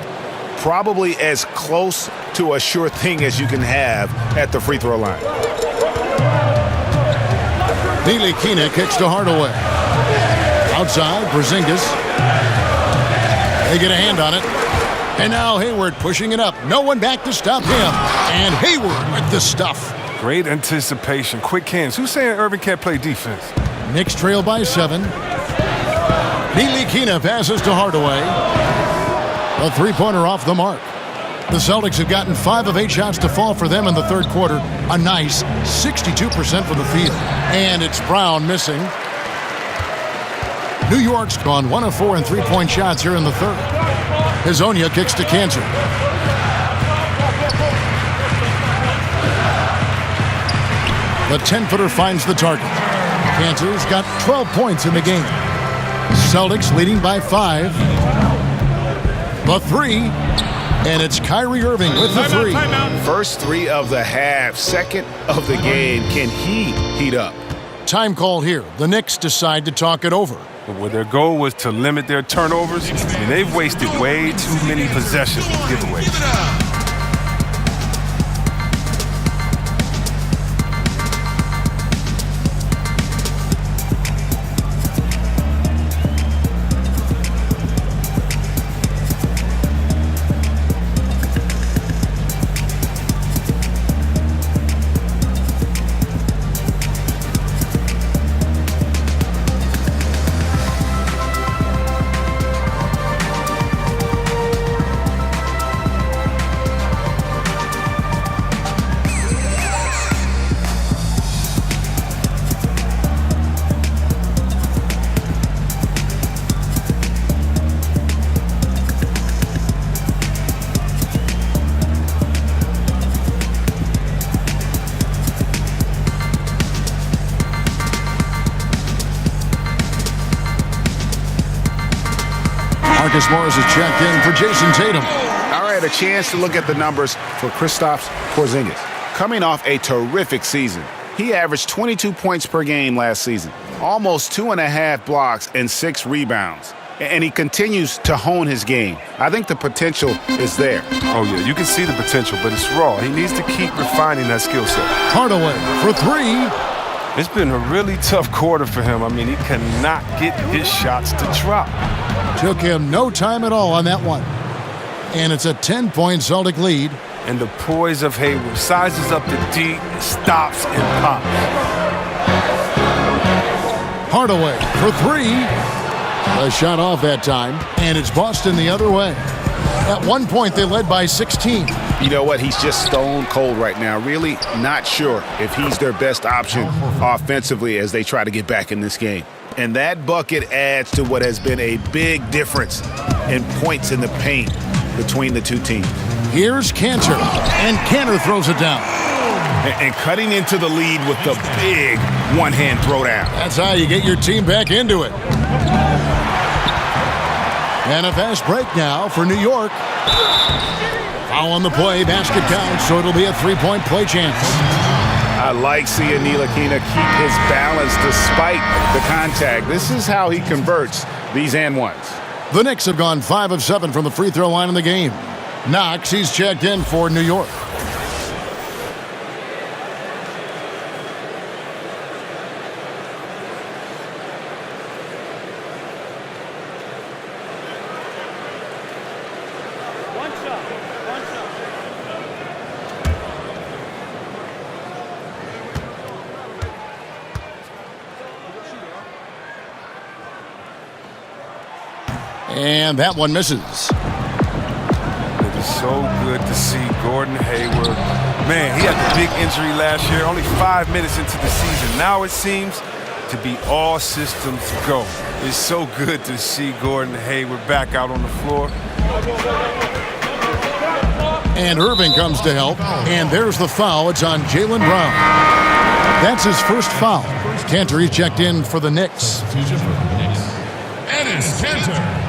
Probably as close to a sure thing as you can have at the free throw line. Ntilikina kicks to Hardaway. Outside, Porzingis. They get a hand on it. And now Hayward pushing it up. No one back to stop him. And Hayward with the stuff. Great anticipation, quick hands. Who's saying Irving can't play defense? Knicks trail by 7. Ntilikina passes to Hardaway. A 3-pointer off the mark. The Celtics have gotten 5 of 8 shots to fall for them in the third quarter. A nice 62% from the field. And it's Brown missing. New York's gone 1 of 4 in 3-point shots here in the third. Hezonja kicks to Cantor. The 10-footer finds the target. Cantor's got 12 points in the game. Celtics leading by 5. The 3. And it's Kyrie Irving with the 3. First 3 of the half, second of the game. Can he heat up? Time call here. The Knicks decide to talk it over. Well, their goal was to limit their turnovers, and they've wasted way too many possessions with giveaways. Marcus Morris is checked in for Jason Tatum. All right, a chance to look at the numbers for Kristaps Porzingis. Coming off a terrific season, he averaged 22 points per game last season, almost 2.5 blocks and 6 rebounds. And he continues to hone his game. I think the potential is there. Oh, yeah, you can see the potential, but it's raw. He needs to keep refining that skill set. Hardaway for 3. It's been a really tough quarter for him. I mean, he cannot get his shots to drop. Took him no time at all on that one. And it's a 10-point Celtic lead. And the poise of Hayward sizes up the D, stops, and pops. Hardaway for 3. A shot off that time, and it's Boston the other way. At one point, they led by 16. You know what? He's just stone cold right now. Really not sure if he's their best option offensively as they try to get back in this game. And that bucket adds to what has been a big difference in points in the paint between the two teams. Here's Cantor, and Cantor throws it down. And cutting into the lead with the big one-hand throwdown. That's how you get your team back into it. And a fast break now for New York. Foul on the play, basket counts, so it'll be a 3-point play chance. I like seeing Ntilikina keep his balance despite the contact. This is how he converts these and ones. The Knicks have gone 5 of 7 from the free throw line in the game. Knox, he's checked in for New York. And that one misses. It is so good to see Gordon Hayward. Man, he had the big injury last year, only 5 minutes into the season. Now it seems to be all systems go. It's so good to see Gordon Hayward back out on the floor. And Irving comes to help. And there's the foul. It's on Jaylen Brown. That's his first foul. Cantor, he's checked in for the Knicks. Enes Kanter.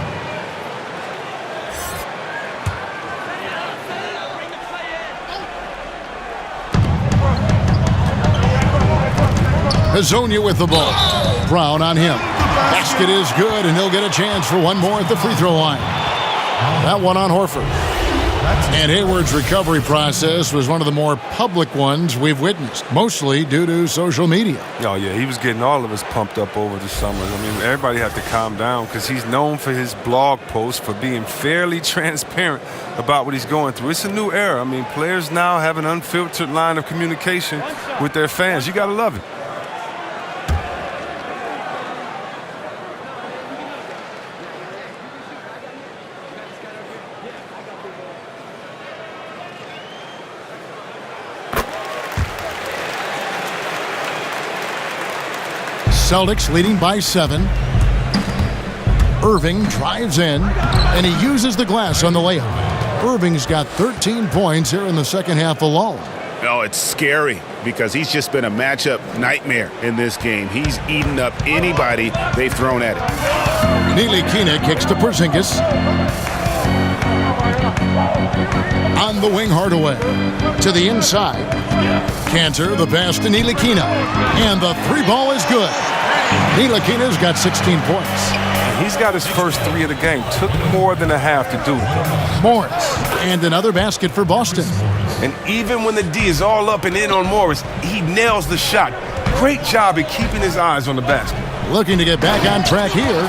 Hazonia with the ball. Brown on him. Basket is good, and he'll get a chance for one more at the free throw line. That one on Horford. And Hayward's recovery process was one of the more public ones we've witnessed, mostly due to social media. Oh, yeah, he was getting all of us pumped up over the summer. I mean, everybody had to calm down because he's known for his blog posts for being fairly transparent about what he's going through. It's a new era. I mean, players now have an unfiltered line of communication with their fans. You got to love it. Celtics leading by 7. Irving drives in, and he uses the glass on the layup. Irving's got 13 points here in the second half alone. Oh, it's scary because he's just been a matchup nightmare in this game. He's eaten up anybody they've thrown at him. Ntilikina kicks to Porzingis. On the wing, Hardaway. To the inside. Cantor, the pass to Ntilikina. And the 3-ball is good. Ntilikina's got 16 points. He's got his first 3 of the game. Took more than a half to do it. Morris. And another basket for Boston. And even when the D is all up and in on Morris, he nails the shot. Great job at keeping his eyes on the basket. Looking to get back on track here.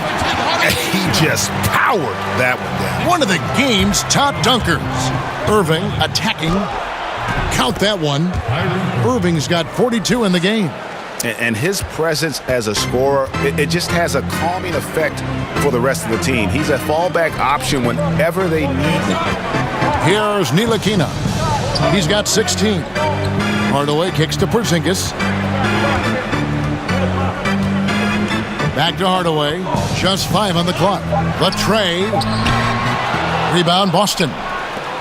He just powered that one down. One of the game's top dunkers. Irving attacking. Count that one. Irving's got 42 in the game. And his presence as a scorer, it just has a calming effect for the rest of the team. He's a fallback option whenever they need him. Here's Ntilikina. He's got 16. Hardaway kicks to Porzingis. Back to Hardaway. Just 5 on the clock. The tray. Rebound, Boston.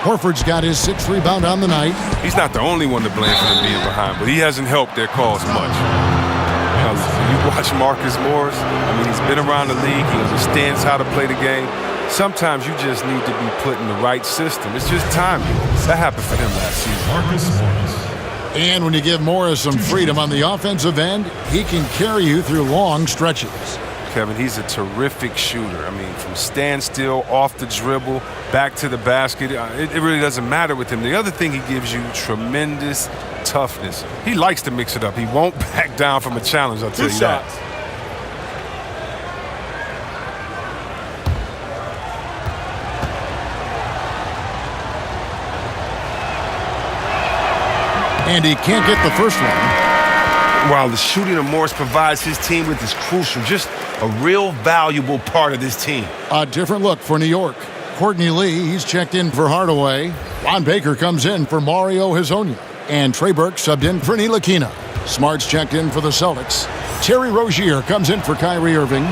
Horford's got his 6th rebound on the night. He's not the only one to blame for them being behind, but he hasn't helped their cause much. You watch Marcus Morris, I mean, he's been around the league. He understands how to play the game. Sometimes you just need to be put in the right system. It's just timing. That happened for him last season. Marcus Morris. And when you give Morris some freedom on the offensive end, he can carry you through long stretches. Kevin, he's a terrific shooter. I mean, from standstill, off the dribble, back to the basket. It really doesn't matter with him. The other thing, he gives you tremendous toughness. He likes to mix it up. He won't back down from a challenge, I'll tell you that. And he can't get the first one. While the shooting of Morris provides his team with is crucial, just a real valuable part of this team. A different look for New York. Courtney Lee, he's checked in for Hardaway. Ron Baker comes in for Mario Hezonja. And Trey Burke subbed in for Ntilikina. Smart's checked in for the Celtics. Terry Rozier comes in for Kyrie Irving.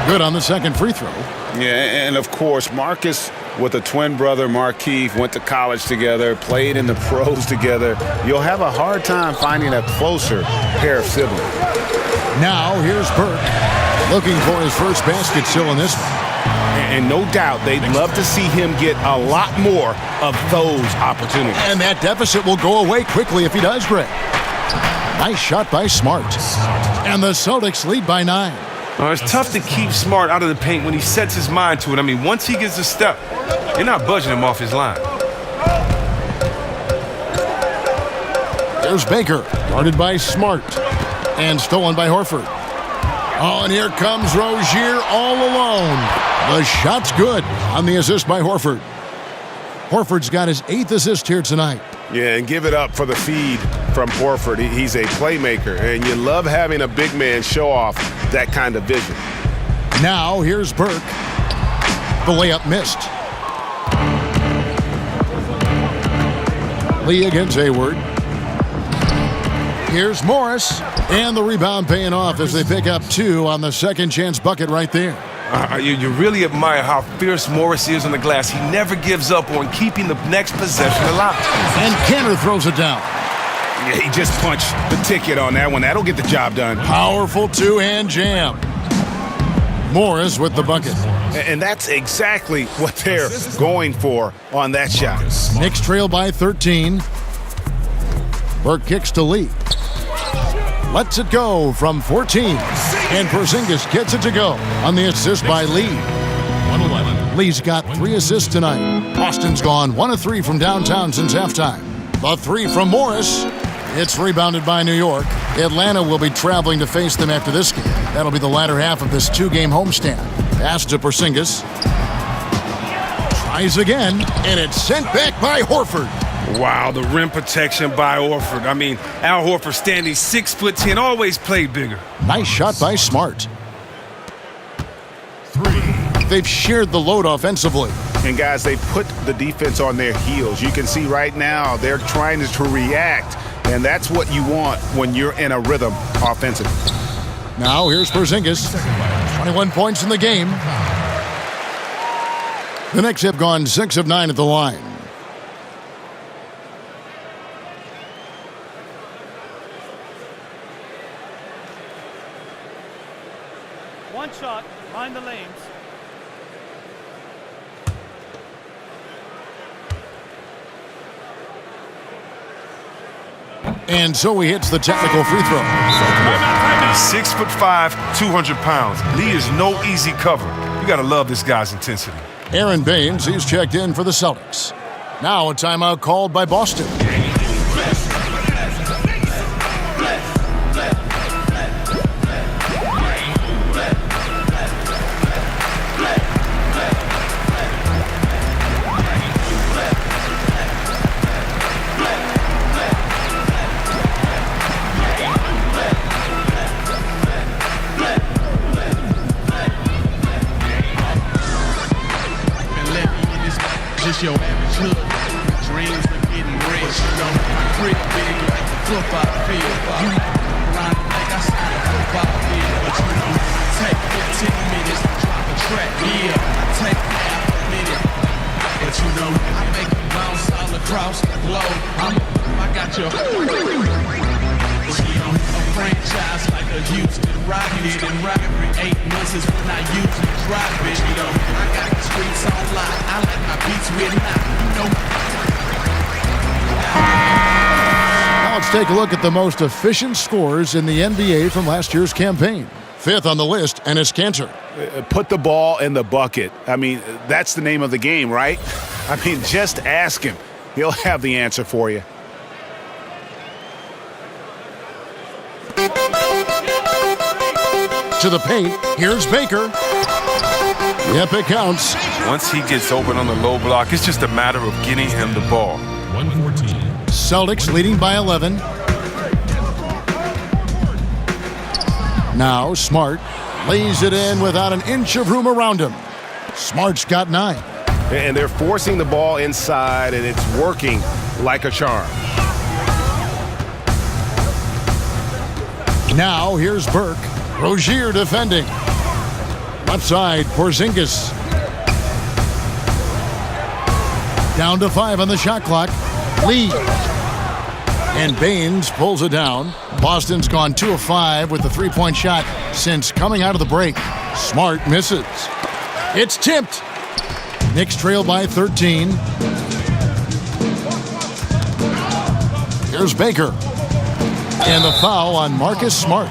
Good on the second free throw. Yeah, and of course, Marcus with a twin brother, Markieff, went to college together, played in the pros together. You'll have a hard time finding a closer pair of siblings. Now, here's Burke, looking for his first basket still in this one. And no doubt they'd love to see him get a lot more of those opportunities. And that deficit will go away quickly if he does, Greg. Nice shot by Smart. And the Celtics lead by 9. It's tough to keep Smart out of the paint when he sets his mind to it. I mean, once he gets a step, you're not budging him off his line. There's Baker, guarded by Smart, and stolen by Horford. Oh, and here comes Rozier all alone. The shot's good on the assist by Horford. Horford's got his 8th assist here tonight. Yeah, and give it up for the feed from Horford. He's a playmaker, and you love having a big man show off that kind of vision. Now, here's Burke. The layup missed. Lee against Hayward. Here's Morris. And the rebound paying off as they pick up 2 on the second chance bucket right there. You really admire how fierce Morris is on the glass. He never gives up on keeping the next possession alive. And Kanter throws it down. Yeah, he just punched the ticket on that one. That'll get the job done. Powerful two-hand jam. Morris with the bucket. And that's exactly what they're going for on that shot. Knicks trail by 13. Burke kicks to Lee. Lets it go from 14. And Porzingis gets it to go on the assist by Lee. 111. Lee's got 3 assists tonight. Boston's gone 1 of 3 from downtown since halftime. The 3 from Morris. It's rebounded by New York. Atlanta will be traveling to face them after this game. That'll be the latter half of this 2-game homestand. Pass to Porzingis. Tries again, and it's sent back by Horford. Wow, the rim protection by Horford. I mean, Al Horford standing 6'10", always played bigger. Nice shot by Smart. 3. They've shared the load offensively. And guys, they put the defense on their heels. You can see right now they're trying to react, and that's what you want when you're in a rhythm offensively. Now here's Porzingis. 21 points in the game. The Knicks have gone 6 of 9 at the line. One shot, mind the lanes. And so he hits the technical free throw. 6'5", 200 pounds. Lee is no easy cover. You gotta love this guy's intensity. Aaron Baines, he's checked in for the Celtics. Now a timeout called by Boston. Your average hood. Dreams of getting rich. You know, my crib big like the football field. You around like I signed a football field. But you know, take 15 minutes to drop a track. Yeah, I take half a minute. But you know, I make them bounce all across the globe. I got your... franchise like a Houston Rocket. And Rivalry 8 months is when I usually drop it. I got the streets on lock. I like my beats with Now let's take a look at the most efficient scorers in the NBA from last year's campaign. Fifth on the list, and it's Kanter. Put the ball in the bucket. I mean, that's the name of the game, right? I mean, just ask him. He'll have the answer for you. To the paint, here's Baker. Yep, it counts. Once he gets open on the low block, it's just a matter of getting him the ball. 114. Celtics leading by 11. Now Smart lays it in without an inch of room around him. Smart's got 9. And they're forcing the ball inside, and it's working like a charm. Now here's Burke. Rozier defending. Left side, Porzingis. Down to 5 on the shot clock. Lee. And Baines pulls it down. Boston's gone 2 of 5 with the three-point shot since coming out of the break. Smart misses. It's tipped. Knicks trail by 13. Here's Baker. And the foul on Marcus Smart.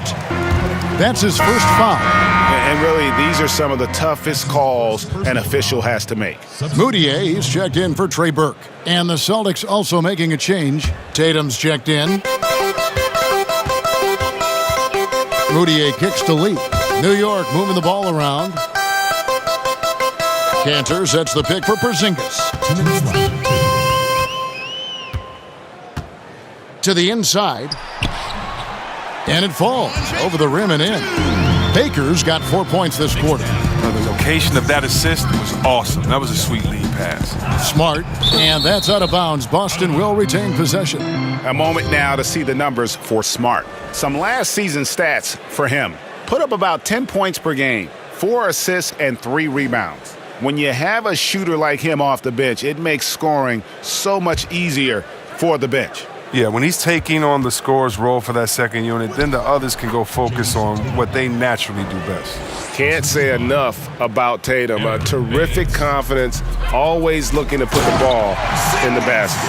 That's his first foul. And really, these are some of the toughest calls an official has to make. Moutier, he's checked in for Trey Burke. And the Celtics also making a change. Tatum's checked in. Moutier kicks to Lee. New York moving the ball around. Kanter sets the pick for Porzingis. To the inside. And it falls over the rim and in. Baker's got 4 points this quarter. The location of that assist was awesome. That was a sweet lead pass. Smart, and that's out of bounds. Boston will retain possession. A moment now to see the numbers for Smart. Some last season stats for him. Put up about 10 points per game, 4 assists, and 3 rebounds. When you have a shooter like him off the bench, it makes scoring so much easier for the bench. Yeah, when he's taking on the scorer's role for that second unit, then the others can go focus on what they naturally do best. Can't say enough about Tatum. A terrific confidence, always looking to put the ball in the basket.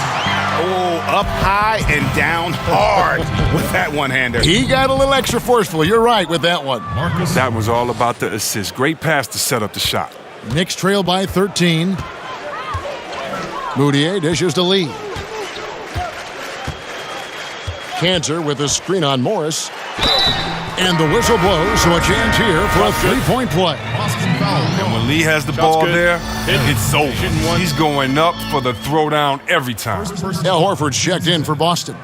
Oh, up high and down hard with that one-hander. He got a little extra forceful. You're right with that one. That was all about the assist. Great pass to set up the shot. Knicks trail by 13. Moutier dishes to Lee. Kanter with a screen on Morris. And the whistle blows, so a chance here for a three-point play. And when Lee has the ball there, it's over. He's going up for the throwdown every time. Al Horford's checked in for Boston.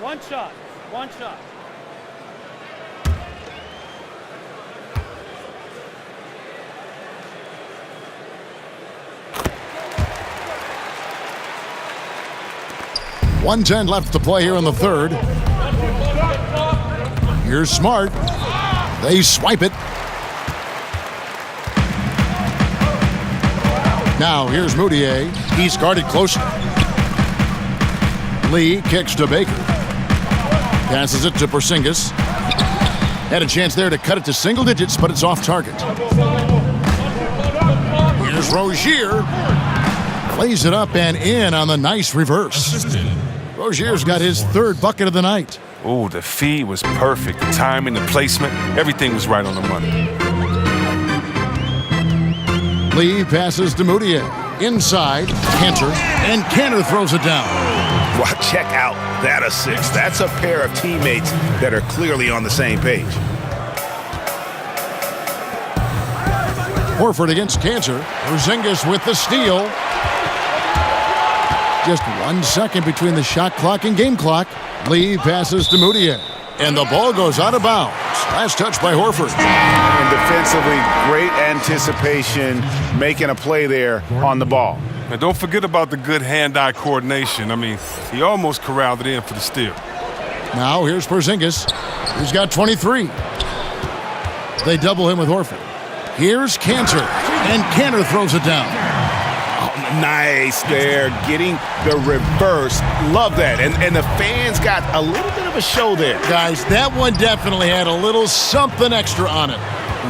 One shot. One shot. .110 left to play here in the third. Here's Smart. They swipe it. Now here's Moutier. He's guarded closely. Lee kicks to Baker. Passes it to Porzingis. Had a chance there to cut it to single digits, but it's off target. Here's Rozier. Plays it up and in on the nice reverse. Rozier's got his third bucket of the night. Oh, the feed was perfect. The timing, the placement, everything was right on the money. Lee passes to Moutier. Inside, Kanter, and Kanter throws it down. Well, check out that assist. That's a pair of teammates that are clearly on the same page. Horford against Kanter. Porzingis with the steal. Just 1 second between the shot clock and game clock. Lee passes to Moutier. And the ball goes out of bounds. Last touch by Horford. And defensively, great anticipation, making a play there on the ball. And don't forget about the good hand-eye coordination. I mean, he almost corralled it in for the steal. Now here's Porzingis. He's got 23. They double him with Horford. Here's Kanter. And Kanter throws it down. Nice there, getting the reverse. Love that. And the fans got a little bit of a show there. Guys, that one definitely had a little something extra on it.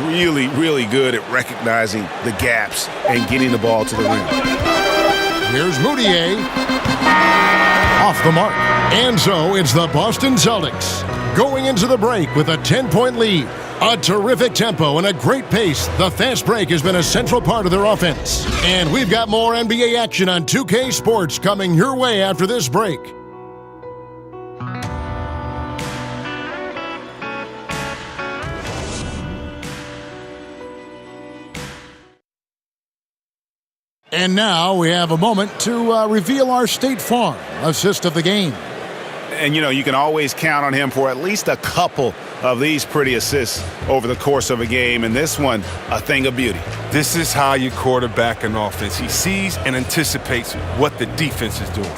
Really, really good at recognizing the gaps and getting the ball to the rim. Here's Moutier. Off the mark. And so it's the Boston Celtics going into the break with a 10-point lead. A terrific tempo and a great pace. The fast break has been a central part of their offense. And we've got more NBA action on 2K Sports coming your way after this break. And now we have a moment to reveal our State Farm assist of the game. And, you can always count on him for at least a couple of these pretty assists over the course of a game. And this one, a thing of beauty. This is how you quarterback an offense. He sees and anticipates what the defense is doing.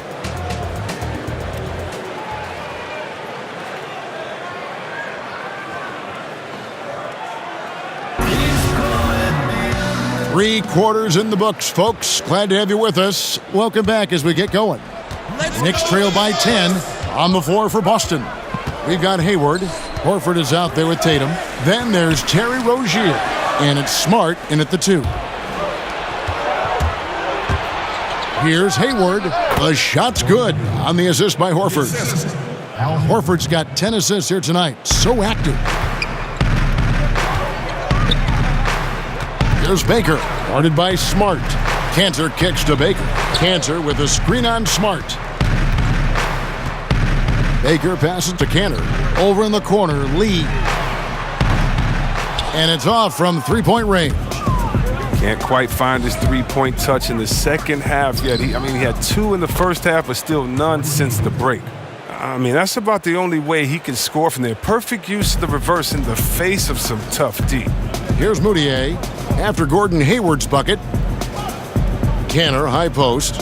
Three quarters in the books, folks. Glad to have you with us. Welcome back as we get going. Knicks trail by 10 on the floor for Boston. We've got Hayward. Horford is out there with Tatum. Then there's Terry Rozier. And it's Smart in at the 2. Here's Hayward. The shot's good on the assist by Horford. Horford's got 10 assists here tonight. So active. Here's Baker, guarded by Smart. Cantor kicks to Baker. Cantor with a screen on Smart. Baker passes to Cantor. Over in the corner, Lee. And it's off from three-point range. Can't quite find his three-point touch in the second half yet. He had 2 in the first half, but still none since the break. That's about the only way he can score from there. Perfect use of the reverse in the face of some tough D. Here's Moutier. After Gordon Hayward's bucket. Cantor, high post.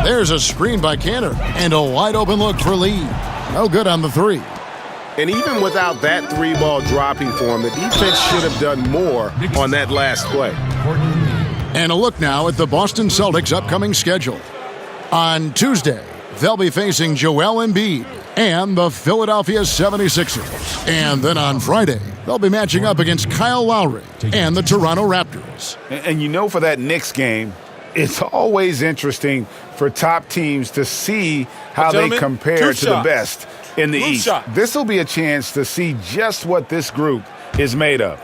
There's a screen by Cantor. And a wide open look for Lee. No good on the 3. And even without that 3-ball dropping for him, the defense should have done more on that last play. And a look now at the Boston Celtics' upcoming schedule. On Tuesday, they'll be facing Joel Embiid and the Philadelphia 76ers. And then on Friday, they'll be matching up against Kyle Lowry and the Toronto Raptors. And for that Knicks game, it's always interesting for top teams to see how they compare to the best in the East. This will be a chance to see just what this group is made of.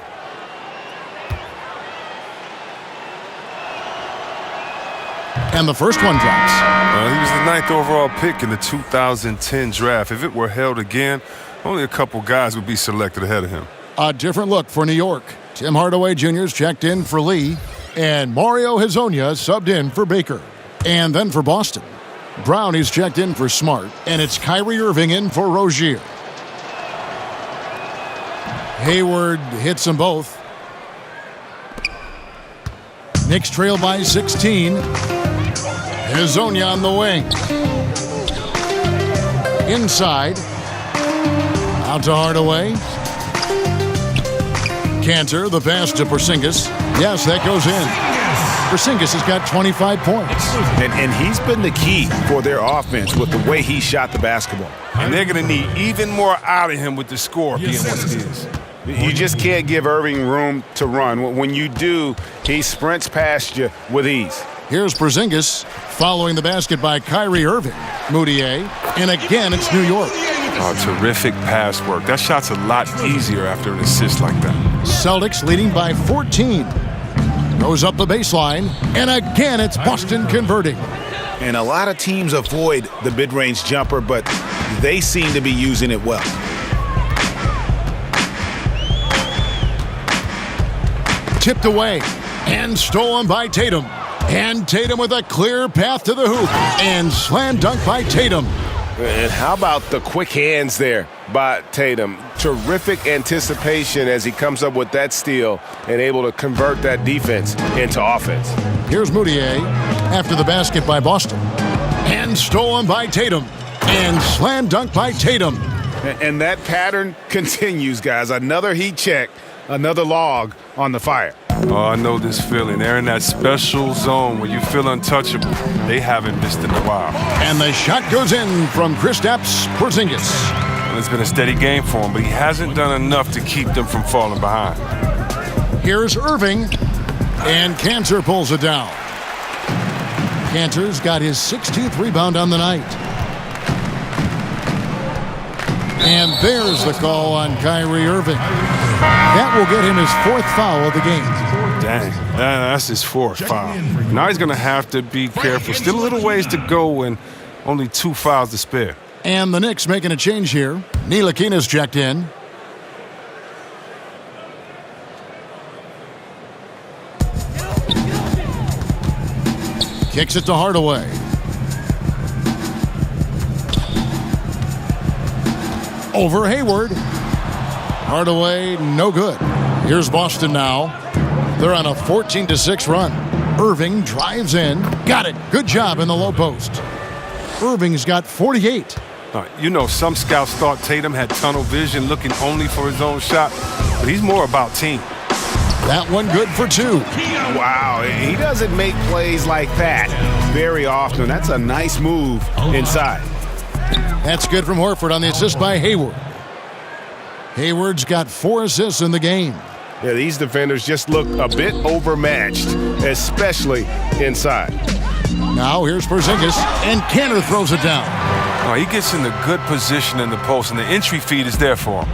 And the first one drops. He was the 9th overall pick in the 2010 draft. If it were held again, only a couple guys would be selected ahead of him. A different look for New York. Tim Hardaway Jr.'s checked in for Lee, and Mario Hezonja subbed in for Baker. And then for Boston, Brownie's checked in for Smart, and it's Kyrie Irving in for Rozier. Hayward hits them both. Knicks trail by 16. Hezonja on the wing. Inside. Out to Hardaway. Cantor, the pass to Porzingis. Yes, that goes in. Porzingis has got 25 points. And he's been the key for their offense with the way he shot the basketball. And they're going to need even more out of him with the score being what it is. You just can't give Irving room to run. When you do, he sprints past you with ease. Here's Porzingis following the basket by Kyrie Irving. Moutier. And again, it's New York. Oh, terrific pass work. That shot's a lot easier after an assist like that. Celtics leading by 14. Goes up the baseline. And again, it's Boston converting. And a lot of teams avoid the mid-range jumper, but they seem to be using it well. Tipped away and stolen by Tatum. And Tatum with a clear path to the hoop. And slam dunk by Tatum. And how about the quick hands there by Tatum? Terrific anticipation as he comes up with that steal and able to convert that defense into offense. Here's Moutier after the basket by Boston. And stolen by Tatum. And slam dunk by Tatum. And that pattern continues, guys. Another heat check, another log on the fire. Oh, I know this feeling. They're in that special zone where you feel untouchable. They haven't missed in a while. And the shot goes in from Kristaps Porzingis. Well, it's been a steady game for him, but he hasn't done enough to keep them from falling behind. Here's Irving, and Cantor pulls it down. Cantor's got his 16th rebound on the night. And there's the call on Kyrie Irving. That will get him his 4th foul of the game. Dang, that's his 4th foul. Now he's going to have to be careful. Still a little ways to go and only 2 fouls to spare. And the Knicks making a change here. Ntilikina's checked in. Kicks it to Hardaway. Over Hayward. Hardaway, no good. Here's Boston now. They're on a 14-6 run. Irving drives in. Got it. Good job in the low post. Irving's got 48. You know, some scouts thought Tatum had tunnel vision looking only for his own shot, but he's more about team. That one good for 2. Wow, he doesn't make plays like that very often. That's a nice move inside. That's good from Horford on the assist by Hayward. Hayward's got 4 assists in the game. Yeah, these defenders just look a bit overmatched, especially inside. Now here's Porzingis, and Cantor throws it down. Oh, he gets in a good position in the post, and the entry feed is there for him.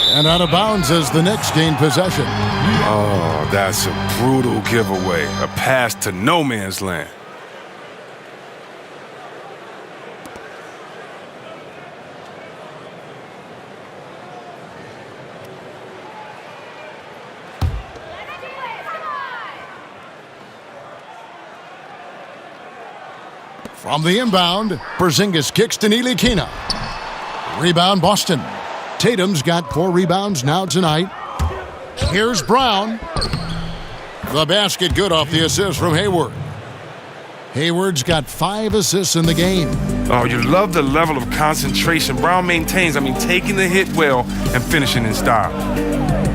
And out of bounds as the Knicks gain possession. Oh, that's a brutal giveaway. A pass to no man's land. From the inbound, Porzingis kicks to Ntilikina. Rebound Boston. Tatum's got 4 rebounds now tonight. Here's Brown. The basket good off the assist from Hayward. Hayward's got 5 assists in the game. Oh, you love the level of concentration Brown maintains. I mean, taking the hit well and finishing in style.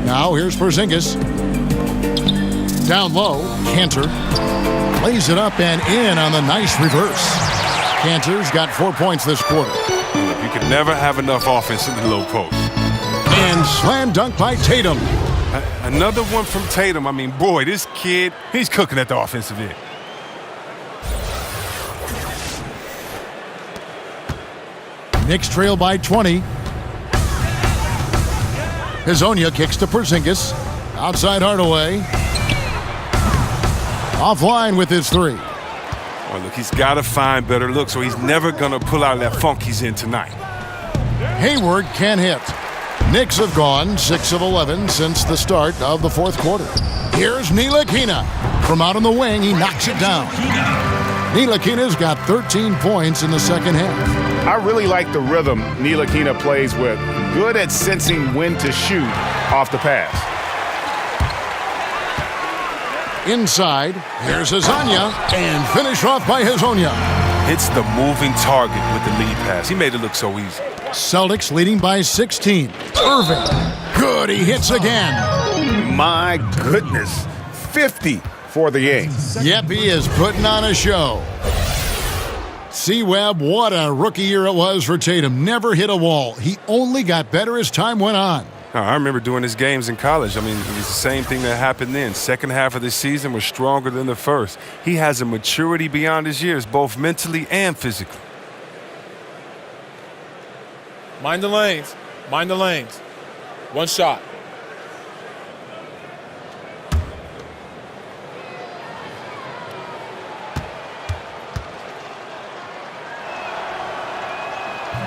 Now here's Porzingis. Down low, Cantor. Plays it up and in on the nice reverse. Cantor's got 4 points this quarter. You can never have enough offense in the low post. And slam dunk by Tatum. Another one from Tatum. I mean, boy, this kid, he's cooking at the offensive end. Knicks trail by 20. Hezonja kicks to Porzingis. Outside Hardaway. Offline with his 3. Oh, look, he's got to find better looks, so he's never going to pull out that funk he's in tonight. Hayward can't hit. Knicks have gone 6 of 11 since the start of the 4th quarter. Here's Ntilikina. From out on the wing, he knocks it down. Ntilikina's got 13 points in the second half. I really like the rhythm Ntilikina plays with. Good at sensing when to shoot off the pass. Inside, here's Hezonja, and finish off by Hezonja. Hits the moving target with the lead pass. He made it look so easy. Celtics leading by 16. Irving, good, he hits again. My goodness, 50 for the game. Yep, he is putting on a show. C-Webb, what a rookie year it was for Tatum. Never hit a wall. He only got better as time went on. I remember doing his games in college. I mean, it was the same thing that happened then. Second half of the season was stronger than the first. He has a maturity beyond his years, both mentally and physically. Mind the lanes. Mind the lanes. 1 shot.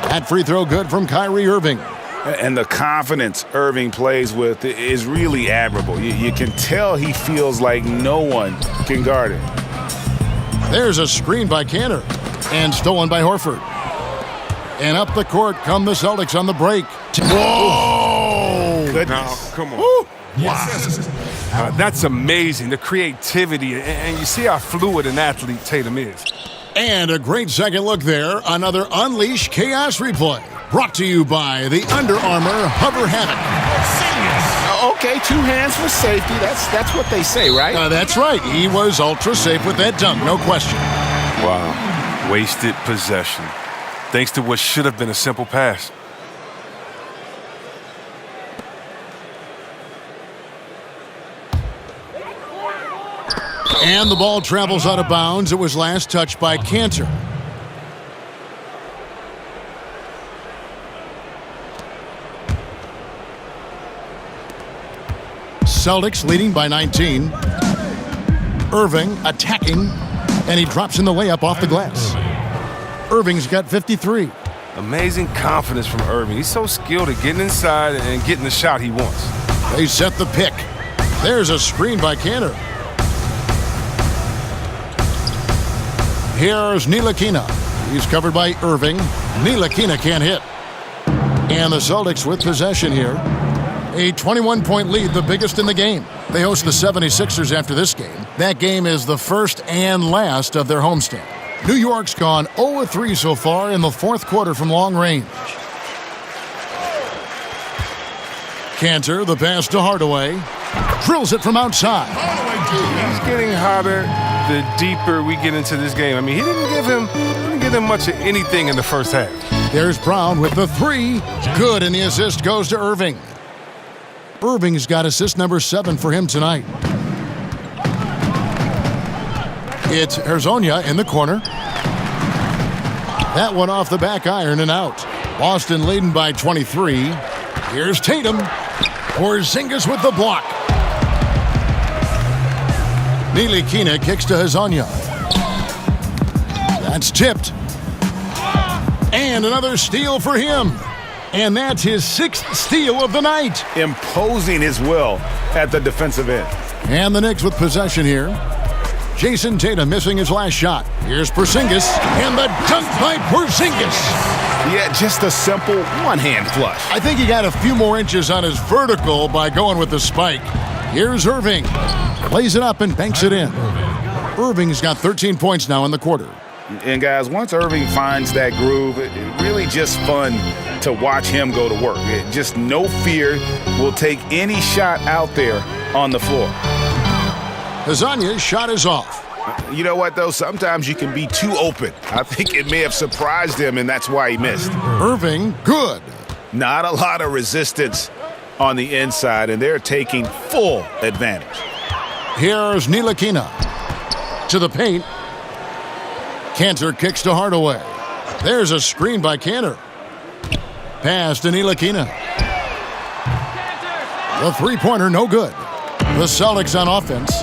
That free throw good from Kyrie Irving. And the confidence Irving plays with is really admirable. You can tell he feels like no one can guard him. There's a screen by Cantor and stolen by Horford. And up the court come the Celtics on the break. Whoa! Goodness. Now, come on. Woo. Wow. That's amazing, the creativity. And you see how fluid an athlete Tatum is. And a great second look there. Another Unleash Chaos replay. Brought to you by the Under Armour Hover Hammock. Okay, 2 hands for safety. That's what they say, right? That's right. He was ultra safe with that dunk, no question. Wow. Wasted possession. Thanks to what should have been a simple pass. And the ball travels out of bounds. It was last touched by Cantor. Celtics leading by 19. Irving attacking, and he drops in the layup off the glass. Irving's got 53. Amazing confidence from Irving. He's so skilled at getting inside and getting the shot he wants. They set the pick. There's a screen by Cantor. Here's Ntilikina. He's covered by Irving. Ntilikina can't hit. And the Celtics with possession here. A 21-point lead, the biggest in the game. They host the 76ers after this game. That game is the first and last of their homestand. New York's gone 0-3 so far in the fourth quarter from long range. Cantor, the pass to Hardaway. Drills it from outside. He's getting hotter the deeper we get into this game. I mean, he didn't give him much of anything in the first half. There's Brown with the 3. Good, and the assist goes to Irving. Irving's got assist number 7 for him tonight. It's Hezonja in the corner. That one off the back iron and out. Boston leading by 23. Here's Tatum. Porzingis with the block. Ntilikina kicks to Hezonja. That's tipped. And another steal for him. And that's his 6th steal of the night. Imposing his will at the defensive end. And the Knicks with possession here. Jason Tatum missing his last shot. Here's Porzingis, and the dunk by Porzingis. Yeah, just a simple one-hand flush. I think he got a few more inches on his vertical by going with the spike. Here's Irving. Plays it up and banks it in. Irving's got 13 points now in the quarter. And guys, once Irving finds that groove, it's really just fun to watch him go to work. Just no fear, will take any shot out there on the floor. Hezonja's shot is off. You know what, though? Sometimes you can be too open. I think it may have surprised him, and that's why he missed. Irving, good. Not a lot of resistance on the inside, and they're taking full advantage. Here's Ntilikina to the paint. Cantor kicks to Hardaway. There's a screen by Cantor. Pass to Ntilikina. The three-pointer, no good. The Celtics on offense.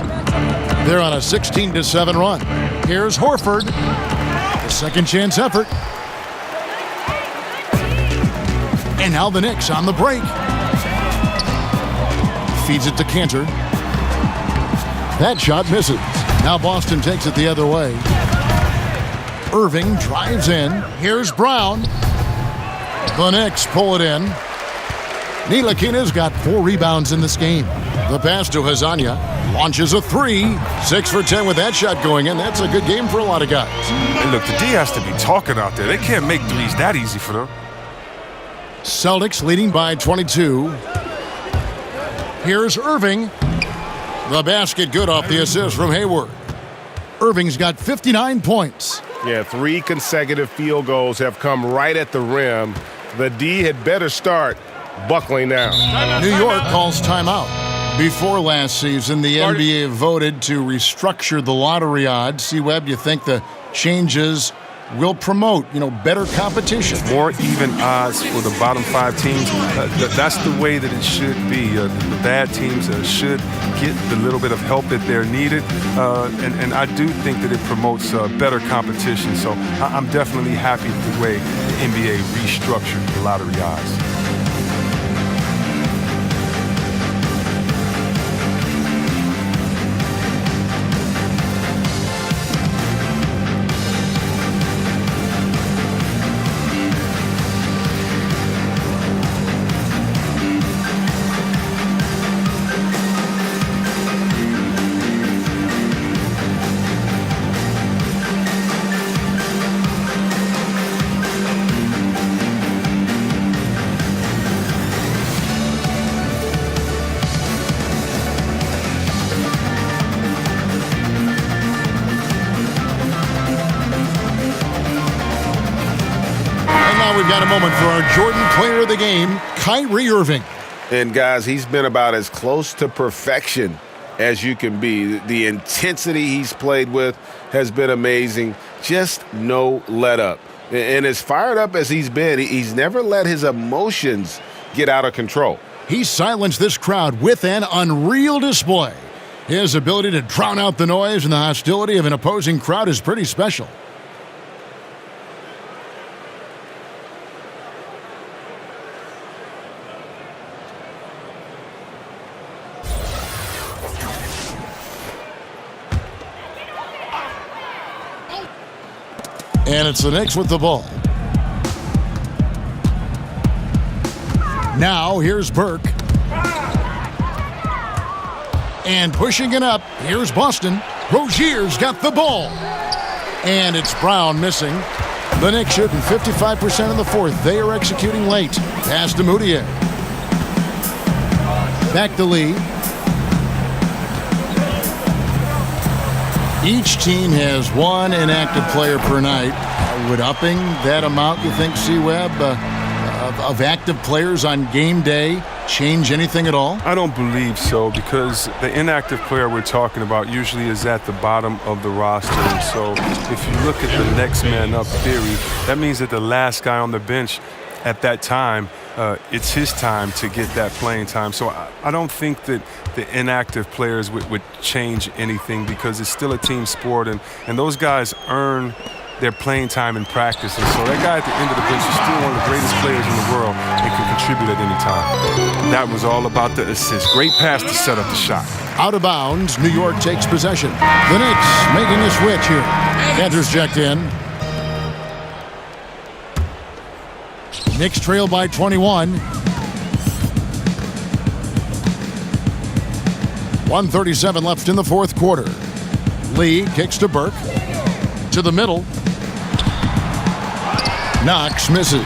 They're on a 16-7 run. Here's Horford. The second chance effort. And now the Knicks on the break. Feeds it to Cantor. That shot misses. Now Boston takes it the other way. Irving drives in. Here's Brown. The Knicks pull it in. Ntilikina's got 4 rebounds in this game. The pass to Hezonja. Launches a 3. 6 for 10 with that shot going in. That's a good game for a lot of guys. And look, the D has to be talking out there. They can't make threes that easy for them. Celtics leading by 22. Here's Irving. The basket good off the assist from Hayward. Irving's got 59 points. Yeah, 3 consecutive field goals have come right at the rim. The D had better start buckling down. New York calls timeout. Before last season, the NBA voted to restructure the lottery odds. C-Webb, you think the changes will promote, better competition? More even odds for the bottom 5 teams. That's the way that it should be. The bad teams should get the little bit of help that they're needed. And I do think that it promotes better competition. So I'm definitely happy with the way the NBA restructured the lottery odds. moment for our Jordan Player of the Game, Kyrie Irving. And, guys, he's been about as close to perfection as you can be. The intensity he's played with has been amazing. Just no let up. And as fired up as he's been, he's never let his emotions get out of control. He silenced this crowd with an unreal display. His ability to drown out the noise and the hostility of an opposing crowd is pretty special. And it's the Knicks with the ball. Now here's Burke. And pushing it up, here's Boston. Rozier's got the ball. And it's Brown missing. The Knicks shooting 55% in the fourth. They are executing late. Pass to Moutier. Back to Lee. Each team has one inactive player per night. Would upping that amount, you think, C-Web, of active players on game day change anything at all? I don't believe so, because the inactive player we're talking about usually is at the bottom of the roster. And so if you look at the next man up theory, that means that the last guy on the bench at that time, it's his time to get that playing time. So I don't think that the inactive players would change anything, because it's still a team sport, and those guys earn their playing time in practice. And so that guy at the end of the bench is still one of the greatest players in the world and can contribute at any time. That was all about the assist. Great pass to set up the shot. Out of bounds, New York takes possession. The Knicks making a switch here. Panthers checked in. Knicks trail by 21. 1:37 left in the fourth quarter. Lee kicks to Burke. To the middle. Knox misses.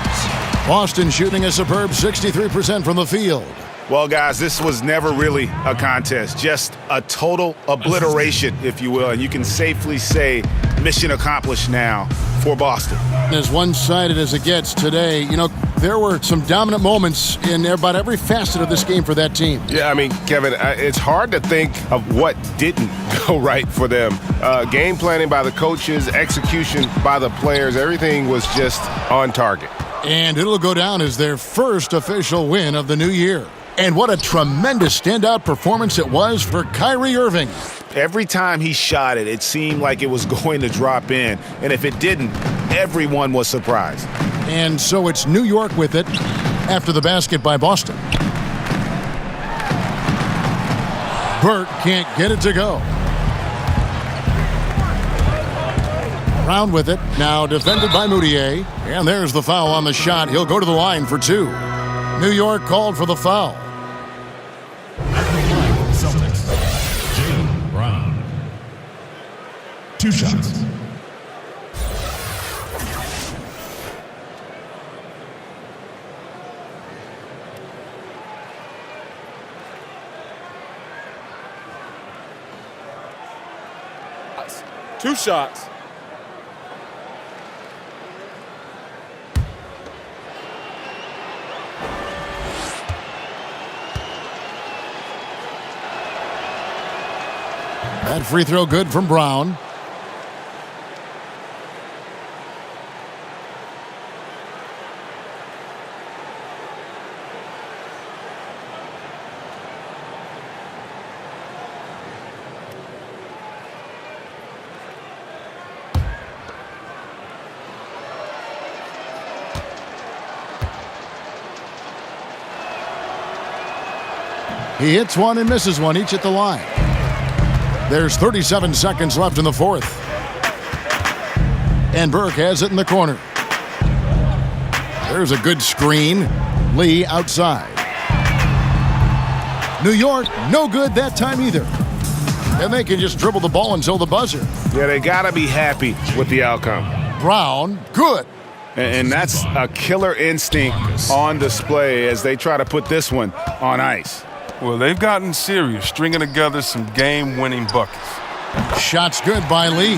Boston shooting a superb 63% from the field. Well, guys, this was never really a contest, just a total obliteration, if you will. And you can safely say mission accomplished now for Boston. As one-sided as it gets today, there were some dominant moments in about every facet of this game for that team. Yeah, I mean, Kevin, it's hard to think of what didn't go right for them. Game planning by the coaches, execution by the players, everything was just on target. And it'll go down as their first official win of the new year. And what a tremendous standout performance it was for Kyrie Irving. Every time he shot it, it seemed like it was going to drop in. And if it didn't, everyone was surprised. And so it's New York with it after the basket by Boston. Burke can't get it to go. Brown with it, now defended by Moutier. And there's the foul on the shot. He'll go to the line for two. New York called for the foul. Celtics, Jaylen Brown. 2 shots. Two shots. That free throw good from Brown. He hits one and misses one, each at the line. There's 37 seconds left in the fourth. And Burke has it in the corner. There's a good screen. Lee outside. New York, no good that time either. And they can just dribble the ball until the buzzer. Yeah, they got to be happy with the outcome. Brown, good. And that's a killer instinct on display as they try to put this one on ice. Well, they've gotten serious, stringing together some game-winning buckets. Shots good by Lee.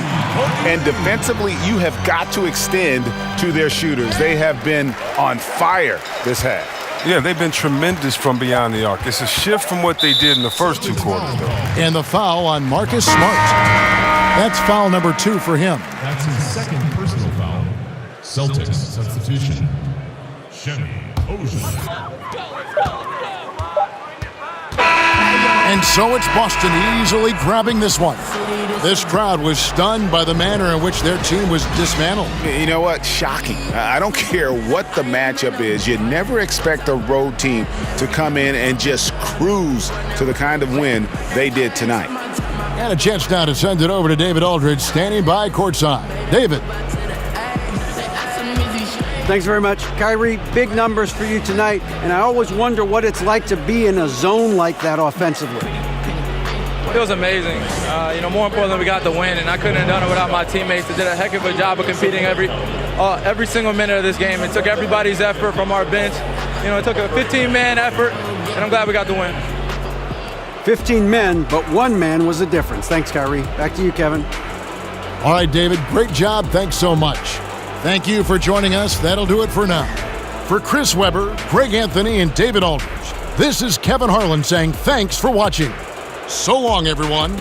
And defensively, you have got to extend to their shooters. They have been on fire this half. Yeah, they've been tremendous from beyond the arc. It's a shift from what they did in the first 2 quarters, though. And the foul on Marcus Smart. That's foul number 2 for him. That's his second personal foul. Celtics substitution. Shemi Ojian. And so it's Boston easily grabbing this one. This crowd was stunned by the manner in which their team was dismantled. You know what? Shocking. I don't care what the matchup is. You never expect a road team to come in and just cruise to the kind of win they did tonight. And a chance now to send it over to David Aldridge, standing by courtside. David. Thanks very much. Kyrie, big numbers for you tonight, and I always wonder what it's like to be in a zone like that offensively. It was amazing. More importantly, we got the win, and I couldn't have done it without my teammates. They did a heck of a job of competing every single minute of this game. It took everybody's effort from our bench. It took a 15-man effort, and I'm glad we got the win. 15 men, but 1 man was the difference. Thanks, Kyrie. Back to you, Kevin. All right, David, great job. Thanks so much. Thank you for joining us. That'll do it for now. For Chris Webber, Greg Anthony, and David Aldridge, this is Kevin Harlan saying thanks for watching. So long, everyone.